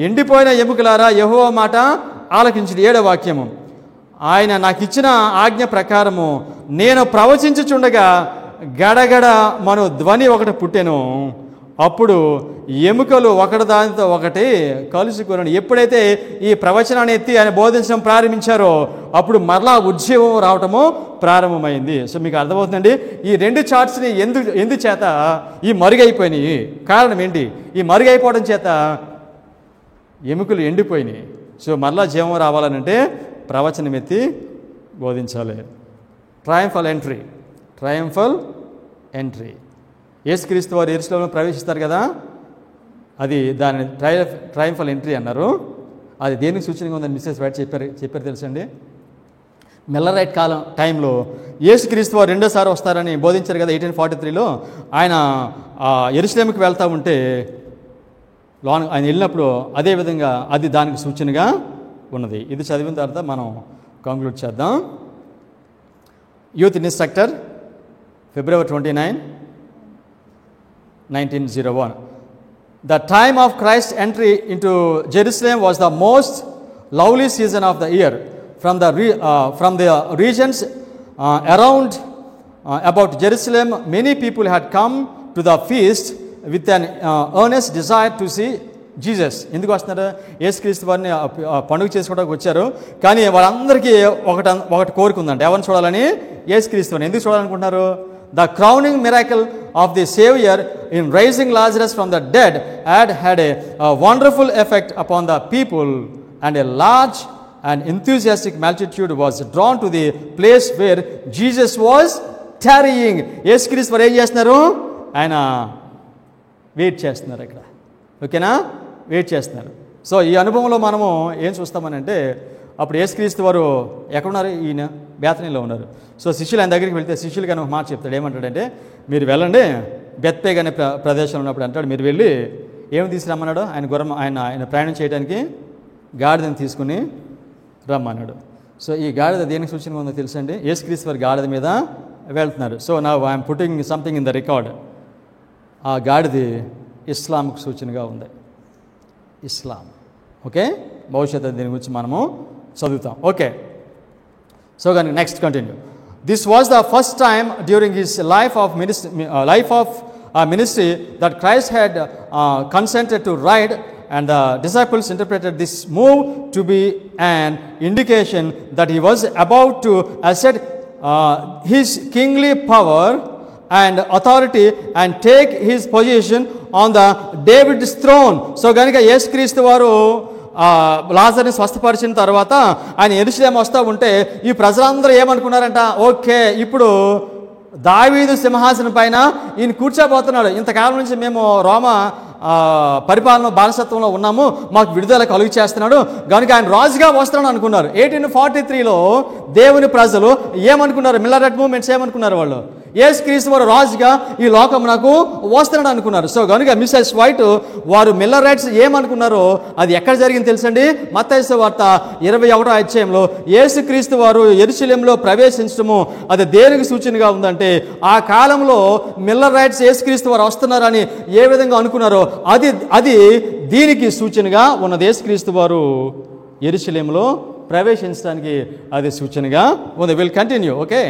ఎండిపోయిన ఎముకలారా యెహోవా మాట ఆలకించుడి. 7వ వాక్యము, ఆయన నాకు ఇచ్చిన ఆజ్ఞ ప్రకారము నేను ప్రవచించుచుండగా గడగడ మను ధ్వని ఒకటి పుట్టెను. అప్పుడు ఎముకలు ఒకటి దానితో ఒకటి కలుసుకుని, ఎప్పుడైతే ఈ ప్రవచనాన్ని ఎత్తి ఆయన బోధించడం ప్రారంభించారో అప్పుడు మరలా ఉజ్జీవం రావటము ప్రారంభమైంది. సో మీకు అర్థమవుతుందండి, ఈ 2 చార్ట్స్ని ఎందుచేత ఈ మరుగైపోయినాయి? కారణం ఏంటి? ఈ మరుగైపోవడం చేత ఎముకలు ఎండిపోయినాయి. సో మరలా జీవం రావాలనంటే ప్రవచనం ఎత్తి బోధించాలి. Triumphal entry. యేసుక్రీస్తు వారు యెరూషలేములో ప్రవేశిస్తారు కదా, అది దాని ట్రయంఫల్ ఎంట్రీ అన్నారు. అది దేనికి సూచనగా ఉందని మిస్సెస్ వైట్ చెప్పారు తెలుసండి. మిల్లరైట్ కాలం టైంలో యేసుక్రీస్తు వారు 2సారి వస్తారని బోధించారు కదా 1843లో. ఆయన యెరూషలేముకి వెళ్తూ ఉంటే ఆయన వెళ్ళినప్పుడు అదేవిధంగా అది దానికి సూచనగా ఉన్నది. ఇది చదివిన తర్వాత మనం కంక్లూడ్ చేద్దాం. Youth instructor, February 29, 1901. The time of Christ's entry into Jerusalem was the most lovely season of the year. From the regions around about Jerusalem, many people had come to the feast with an earnest desire to see Jesus. ఎందుకు వస్తున్నారు? యేసుక్రీస్తు వారిని పండుగ చేసుకోవడానికి వచ్చారు. కానీ వాళ్ళందరికీ ఒకటి కోరిక ఉందంట. ఎవరిని చూడాలని? యేసుక్రీస్తు వారిని. ఎందుకు చూడాలనుకుంటున్నారు? The crowning miracle of the Savior in raising Lazarus from the dead had a wonderful effect upon the people, and a large and enthusiastic multitude was drawn to the place where Jesus was tarrying. యేసుక్రీస్తు వారు ఏం చేస్తున్నారు? ఆయన wait చేస్తున్నారు ఇక్కడ. ఓకేనా? Wait చేస్తున్నారు. So ఈ అనుభవంలో మనము ఏం చూస్తామనంటే, అప్పుడు యేసుక్రీస్తు వారు ఎక్కడున్నారు? ఈయన బేతనీలో ఉన్నారు. సో శిష్యులు ఆయన దగ్గరికి వెళ్తే శిష్యులు కానీ ఒక మాట చెప్తాడు. ఏమంటాడంటే, మీరు వెళ్ళండి, బెత్పేగ్ అనే ప్రదేశంలో ఉన్నప్పుడు అంటాడు, మీరు వెళ్ళి ఏమి తీసుకురమ్మన్నాడు? ఆయన ప్రయాణం చేయడానికి గాడిదని తీసుకుని రమ్మన్నాడు. సో ఈ గాడిద దేనికి సూచనగా ఉందో తెలుసండి? యేసుక్రీస్తు వారి గాడిద మీద వెళ్తున్నారు. So now I'm putting something in the record. ఆ గాడిది ఇస్లాంకు సూచనగా ఉంది. ఇస్లాం. ఓకే, భవిష్యత్తు దీని గురించి మనము చదువుతాం. ఓకే, సో కానీ next continue. This was the first time during his life of ministry that Christ had consented to ride, and the disciples interpreted this move to be an indication that he was about to assert his kingly power and authority and take his position on the David's throne. So కనుక యేసుక్రీస్తు వారు లాజర్ని స్వస్థపరిచిన తర్వాత ఆయన యెరూషలేము వస్తూ ఉంటే ఈ ప్రజలందరూ ఏమనుకున్నారంట? ఓకే, ఇప్పుడు దావీదు సింహాసనం పైన ఈయన కూర్చోబోతున్నాడు. ఇంతకాలం నుంచి మేము రోమా పరిపాలన బానిసత్వంలో ఉన్నాము, మాకు విడుదల కలుగు చేస్తున్నాడు, కనుక ఆయన రాజుగా వస్తున్నాడు అనుకున్నారు. 1843లో దేవుని ప్రజలు ఏమనుకున్నారు? మిల్లరైట్ మూవ్మెంట్స్ ఏమనుకున్నారు? వాళ్ళు యేసుక్రీస్తు వారు రాజుగా ఈ లోకమునకు వస్తున్నాడు అనుకున్నారు. సో కనుక మిస్సెస్ వైట్ వారు మిల్లరైట్స్ ఏమనుకున్నారో అది ఎక్కడ జరిగింది తెలుసండి? మత్తయి సువార్త 21వ అధ్యాయంలో యేసుక్రీస్తు వారు యెరూషలేములో ప్రవేశించడము అది దేనికి సూచనగా ఉందంటే, ఆ కాలంలో మిల్లరైట్స్ యేసుక్రీస్తు వారు వస్తున్నారని ఏ విధంగా అనుకున్నారో అది దీనికి సూచనగా ఉన్నది. యేసుక్రీస్తు వారు యెరూషలేములో ప్రవేశించడానికి అది సూచనగా ఉంది. Will continue. ఓకే,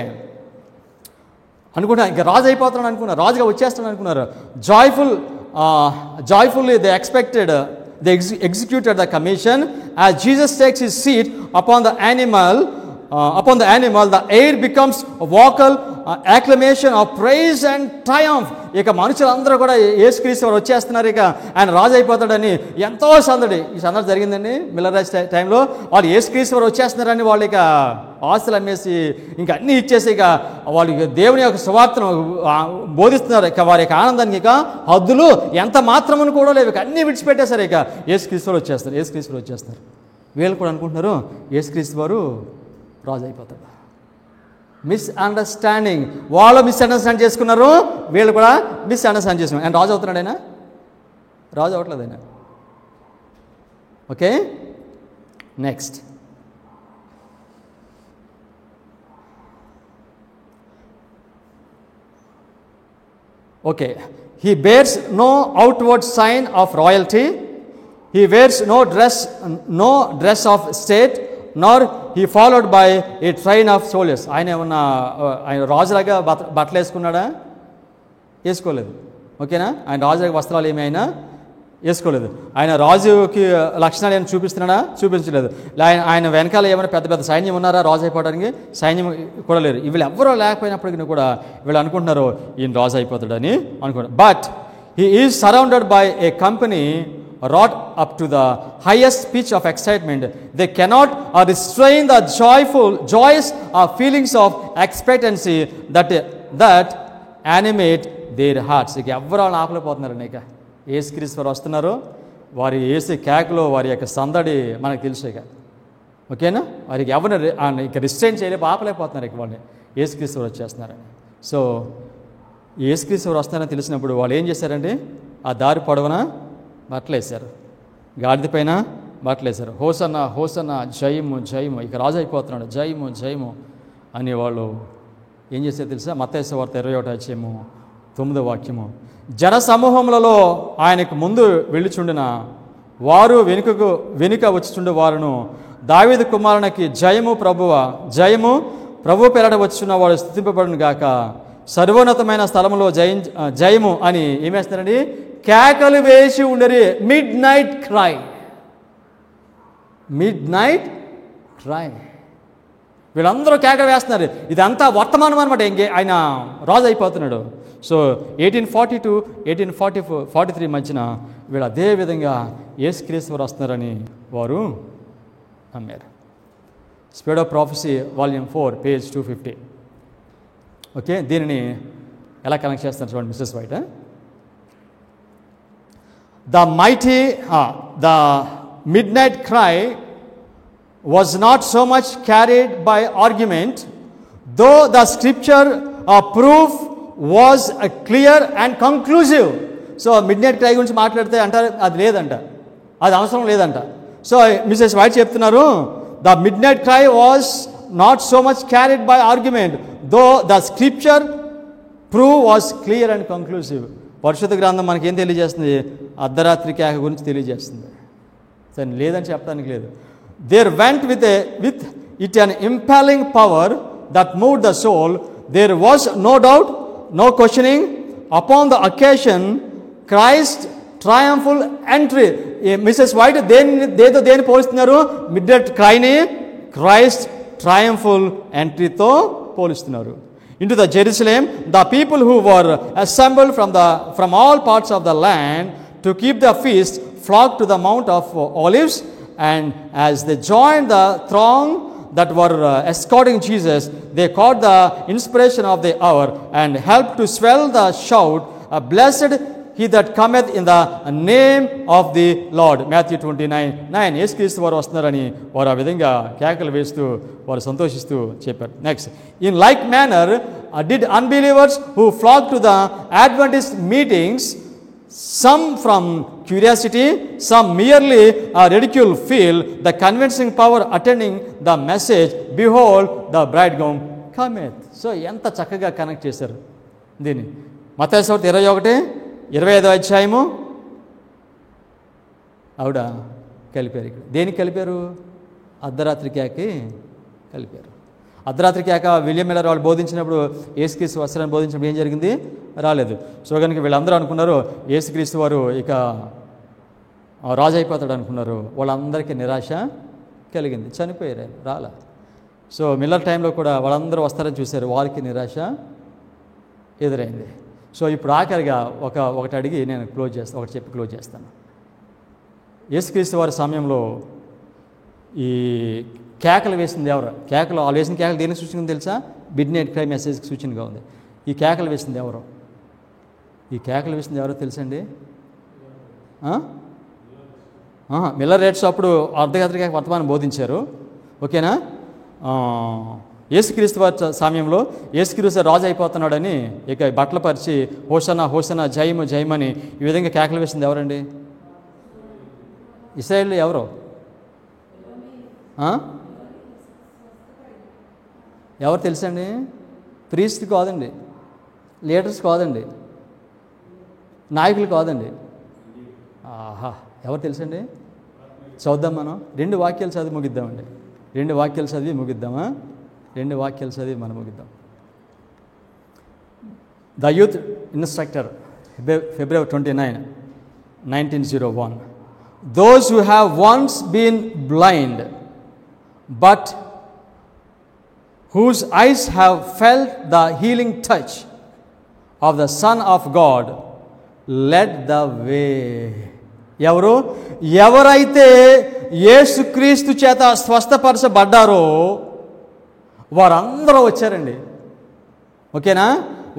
అనుకుంటా ఇంకా రాజు అయిపోతున్నాడు అనుకున్నారు, రాజుగా వచ్చేస్తాడు అనుకున్నారు. Joyfully they expected they executed the commission. As Jesus takes his seat upon the animal, the air becomes a vocal acclamation of praise and triumph. ఇక మనుషులందరూ కూడా యేసుక్రీస్తు వారు వచ్చేస్తున్నారు, ఇక ఆయన రాజు అయిపోతాడని ఎంతో సందడి. ఈ సందడి జరిగిందండి మిల్లర్ రాజ్ టైంలో. వాళ్ళు యేసుక్రీస్తు వారు వచ్చేస్తున్నారని వాళ్ళు ఇక ఆస్తులు అమ్మేసి ఇంకా అన్నీ ఇచ్చేసి ఇక వాళ్ళు దేవుని యొక్క సువార్తను బోధిస్తున్నారు. ఇక వారి యొక్క ఆనందానికి ఇక హద్దులు ఎంత మాత్రమును కూడా లేవు. ఇక అన్నీ విడిచిపెట్టేశారు. ఇక యేసుక్రీస్తు వారు వచ్చేస్తారు, యేసుక్రీస్తు వారు వచ్చేస్తారు. వీళ్ళు కూడా అనుకుంటున్నారు యేసుక్రీస్తు వారు రాజు అయిపోతాడు. మిస్అండర్స్టాండింగ్. వాళ్ళు మిస్అండర్స్టాండ్ చేసుకున్నారు, వీళ్ళు కూడా మిస్అండర్స్టాండ్ చేసుకున్నారు. ఆయన రాజు అవుతున్నాడు, ఆయన రాజు అవ్వట్లేదు ఆయన. Okay, next. Okay, he bears no outward sign of royalty, he wears no dress of state, nor he followed by a train of soldiers. ఆయన ఏమన్నా ఆయన రాజులాగా బట్టలు వేసుకున్నాడా? వేసుకోలేదు. ఓకేనా, ఆయన రాజులాగా వస్త్రాలు ఏమి అయినా వేసుకోలేదు. ఆయన రాజుకి లక్షణాలు ఏమైనా చూపిస్తున్నాడా? చూపించలేదు. ఆయన వెనకాల ఏమైనా పెద్ద పెద్ద సైన్యం ఉన్నారా రాజు అయిపోవడానికి? సైన్యం కూడా లేరు. వీళ్ళు ఎవరో లేకపోయినప్పటికీ కూడా వీళ్ళు అనుకుంటున్నారు ఈయన రాజు అయిపోతాడని అనుకుంటారు. But he is surrounded by a company wrought up to the highest pitch of excitement. They cannot restrain the joyous feelings of expectancy that animate their hearts. ఇక ఎవరు ఆపలేకపోతున్నారండి. ఇక యేసుక్రీస్తు వారు వస్తున్నారు, వారి యేసు కేకలో వారి యొక్క సందడి మనకు తెలుసు. ఇక ఓకేనా, వారికి ఎవరిని ఇక రిస్ట్రైన్ చేయలేక ఆపలేకపోతున్నారు ఇక వాళ్ళని. యేసుక్రీస్తు వారు వచ్చేస్తున్నారని. సో యేసుక్రీస్తు వారు వస్తున్నారని తెలిసినప్పుడు వాళ్ళు ఏం చేశారండి? ఆ దారి పొడవున బట్టలు వేశారు, గాడిద పైన బట్టలు వేశారు. హోసన్న హోసన్న, జయము జయము, ఇక రాజు అయిపోతున్నాడు, జయము జయము అని వాళ్ళు ఏం చేశారు తెలుసా? మత్తయి సువార్త 21:9. జన సమూహములలో ఆయనకు ముందు వెళ్ళిచుండిన వారు వెనుక వచ్చిచుండు వారును, దావీదు కుమారునికి జయము ప్రభువ, జయము ప్రభు పేరట వచ్చున్న వాడు స్తుతింపబడును గాక, సర్వోన్నతమైన స్థలములో జయము అని ఏమేస్తారండి? కేకలు వేసి ఉండరి. Midnight cry, midnight cry. వీళ్ళందరూ కేకలు వేస్తున్నారు. ఇదంతా వర్తమానం అనమాట. ఇంకే ఆయన రాజు అయిపోతున్నాడు. సో 1840 to 1843 మధ్యన వీళ్ళు అదే విధంగా యేసుక్రీస్తు వారు వస్తున్నారని వారు నమ్మారు. Speed of prophecy volume 4 page 250. Okay, దీనిని ఎలా కనెక్ట్ చేస్తారు చూడండి Mrs White. The midnight cry was not so much carried by argument, though the scripture proof was clear and conclusive. So mid night cry గురించి మాట్లాడితే అంటారు అది లేదంట, అది అవసరం లేదంట. సో మిస్సెస్ వైట్ చెప్తున్నారు, the midnight cry was not so much carried by argument, though the scripture proof was clear and conclusive. పరిశుద్ధ గ్రంథం మనకి ఏం తెలియజేస్తుంది? అర్ధరాత్రి కేక గురించి తెలియజేస్తుంది. సరే, లేదని చెప్పడానికి లేదు. There went with it an impelling power that moved the soul. There was no doubt, no questioning. Upon the occasion, Christ triumphal entry. Mrs White దేని పోలుస్తున్నారు? మిడ్ నైట్ క్రైని క్రైస్ట్ ట్రయంఫుల్ ఎంట్రీతో పోలుస్తున్నారు. Into the Jerusalem, the people who were assembled from all parts of the land to keep the feast flocked to the Mount of Olives, and as they joined the throng that were escorting Jesus, they caught the inspiration of the hour and helped to swell the shout, "Blessed he that cometh in the name of the Lord." Matthew 29:9. యేసుక్రీస్తు వారు వస్తున్నారని వారు ఆ విధంగా కేకలు వేస్తూ వారు సంతోషిస్తూ చెప్పారు. Next, in like manner did unbelievers who flocked to the Adventist meetings, some from curiosity, some merely ridicule, feel the convincing power attending the message, "Behold the bridegroom cometh." So ఎంత చక్కగా కనెక్ట్ చేశారు దీన్ని. మత్తయి సువార్త 21:25 ఆవిడ కలిపారు. ఇక్కడ దేనికి కలిపారు? అర్ధరాత్రి కేకకి కలిపారు. అర్ధరాత్రి కేక విలియం మిల్లర్ వాళ్ళు బోధించినప్పుడు, యేసుక్రీస్తు వస్త్రాన్ని బోధించినప్పుడు ఏం జరిగింది? రాలేదు. సో కనుక వీళ్ళందరూ అనుకున్నారు యేసుక్రీస్తు వారు ఇక రాజు అయిపోతాడు అనుకున్నారు. వాళ్ళందరికీ నిరాశ కలిగింది, చనిపోయారు, రాలా. సో మిల్లర్ టైంలో కూడా వాళ్ళందరూ వస్తారని చూశారు, వారికి నిరాశ ఎదురైంది. సో ఇప్పుడు ఆఖరిగా ఒకటి అడిగి నేను ఒకటి చెప్పి క్లోజ్ చేస్తాను. యేసుక్రీస్తు వారి సమయంలో ఈ కేకలు వేసింది ఎవరు? వాళ్ళు వేసిన కేకలు దేనికి సూచనగా తెలుసా? మిడ్ నైట్ క్రై మెసేజ్కి సూచనగా ఉంది. ఈ కేకలు వేసింది ఎవరు? తెలుసండి? మిల్లర్ రేట్స్ అప్పుడు అర్ధరాత్రి కేక వర్తమానం బోధించారు, ఓకేనా. యేసుక్రీస్తు వారి సమయంలో యేసుక్రీస్తు రాజు అయిపోతున్నాడని ఇక బట్టలు పరిచి హోసనా హోసనా జయము జయమని ఈ విధంగా కేకలు వేసింది ఎవరండి? ఇశ్రాయేలు ఎవరు? ఎవరు తెలుసండి? ప్రీస్ట్ కాదండి, లీడర్స్ కాదండి, నాయకులు కాదండి. ఎవరు తెలుసండి? చదువుదాం మనం. 2 వాక్యాలు చదివి ముగిద్దామండి. 2 వాక్యాలు చదివి ముగిద్దామా? 2 వాక్యాలు చదివి మనం ముగిద్దాం. The youth instructor, February 29, 1901. Those who have once been blind, but whose eyes have felt the healing touch of the Son of God, led the way. ఎవరైతే యేసుక్రీస్తు చేత స్వస్థపరచబడ్డారో వారందరూ వచ్చారండి, ఓకేనా.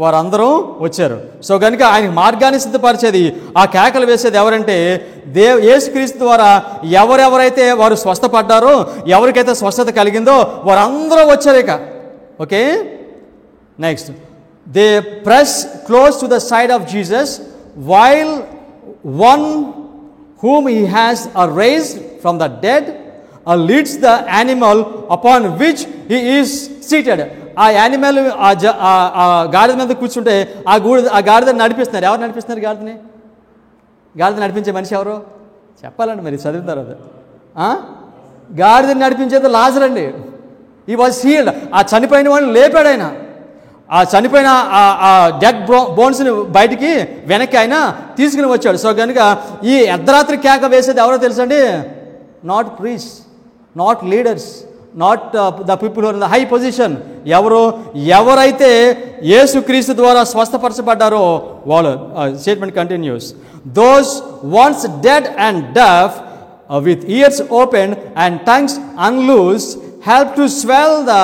వారందరూ వచ్చారు. సో కనుక ఆయన మార్గాన్ని సిద్ధపరిచేది, ఆ కేకలు వేసేది ఎవరంటే యేసుక్రీస్తు ద్వారా ఎవరెవరైతే వారు స్వస్థపడ్డారో, ఎవరికైతే స్వస్థత కలిగిందో వారందరూ వచ్చారు ఇక, okay. Next, they press close to the side of Jesus while one whom he has raised from the dead leads the animal upon which he is seated. ఆ యానిమల్ ఆ గాడిద మీద కూర్చుంటే ఆ గాడిదని నడిపిస్తున్నారు. ఎవరు నడిపిస్తున్నారు గాడిదని? గాడిద నడిపించే మనిషి ఎవరు చెప్పాలండి, మరి చదివిన తర్వాత. గాడిదని నడిపించేది లాజరు అండి. ఈ వాజ్ హీల్డ్. ఆ చనిపోయిన వాడిని లేపాడు ఆయన. ఆ చనిపోయిన ఆ డెడ్ బోన్స్ని బయటికి వెనక్కి ఆయన తీసుకుని వచ్చాడు. సో కనుక ఈ అర్ధరాత్రి కేక వేసేది ఎవరో తెలుసండి? Not priest, not leaders, not the people are in the high position. ఎవరైతే యేసుక్రీస్తు ద్వారా స్వస్థపరచబడ్డారో వాళ్ళు. Statement continues. Those ones dead and deaf with ears open and tongues unloose help to swell the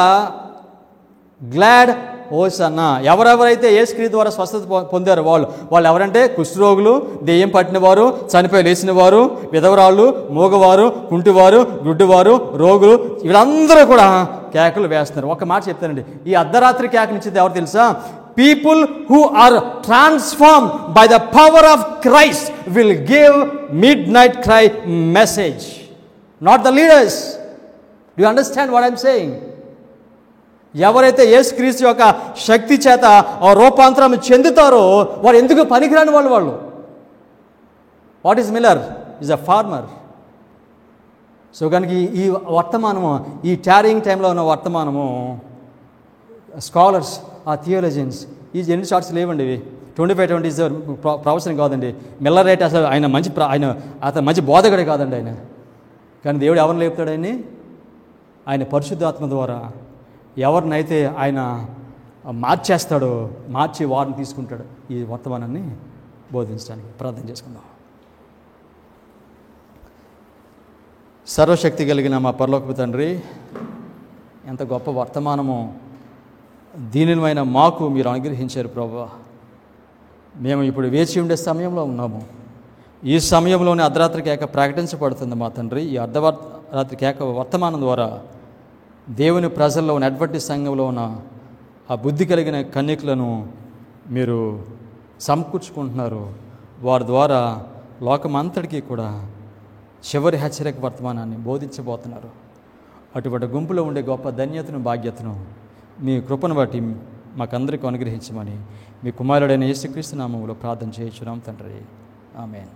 glad hosanna. ఎవరెవరైతే యేసుక్రీస్తు ద్వారా స్వస్థత పొందారో వాళ్ళు ఎవరంటే? కుష్ఠరోగులు, దెయ్యం పట్టినవారు, చనిపోయి లేచిన వారు, విధవరాళ్ళు, మూగవారు, కుంటివారు, గుడ్డివారు, రోగులు, వీళ్ళందరూ కూడా కేకలు వేస్తున్నారు. ఒక మాట చెప్తానండి, ఈ అర్ధరాత్రి కేకనిచ్చేది ఎవరు తెలుసా? People who are transformed by the power of Christ will give midnight cry message, not the leaders. Do you understand what I'm saying? ఎవరైతే యేసుక్రీస్తు యొక్క శక్తి చేత రూపాంతరం చెందుతారో వారు ఎందుకు పనికిరాని వాళ్ళు. What is Miller? Is a farmer. So కనుక ఈ వర్తమానము, ఈ టారింగ్ టైంలో ఉన్న వర్తమానము, స్కాలర్స్, ఆ థియోలజియన్స్, ఈ ఎన్ని షార్ట్స్ లేవండి ఇవి. 25-27 ప్రొఫెసర్ కాదండి. మిల్లర్ రేట్ అసలు అతను మంచి బోధకుడే కాదండి ఆయన. కానీ దేవుడు ఎవరిని లేపుతాడు? ఆయన పరిశుద్ధాత్మ ద్వారా ఎవరినైతే ఆయన మార్చేస్తాడో, మార్చి వారిని తీసుకుంటాడు ఈ వర్తమానాన్ని బోధించడానికి. ప్రార్థన చేసుకుందాం. సర్వశక్తి కలిగిన మా పరలోకపు తండ్రి, ఎంత గొప్ప వర్తమానము దీనిమైన మాకు మీరు అనుగ్రహించారు ప్రభువా. మేము ఇప్పుడు వేచి ఉండే సమయంలో ఉన్నాము. ఈ సమయంలోనే అర్ధరాత్రి కేక ప్రకటించబడుతుంది మా తండ్రి. ఈ అర్ధరాత్రి కేక వర్తమానం ద్వారా దేవుని ప్రజల్లో ఉన్న, అడ్వెంటిస్ట్ సంఘంలో ఉన్న ఆ బుద్ధి కలిగిన కన్యకులను మీరు సమకూర్చుకుంటున్నారు. వారి ద్వారా లోకమంతటికీ కూడా చివరి హెచ్చరిక వర్తమానాన్ని బోధించబోతున్నారు. అటువంటి గుంపులో ఉండే గొప్ప ధన్యతను, భాగ్యతను మీ కృపను బట్టి మాకందరికీ అనుగ్రహించమని మీ కుమారుడైన యేసుక్రీస్తు నామములో ప్రార్థన చేయించున్నాం తండ్రి. ఆమేన్.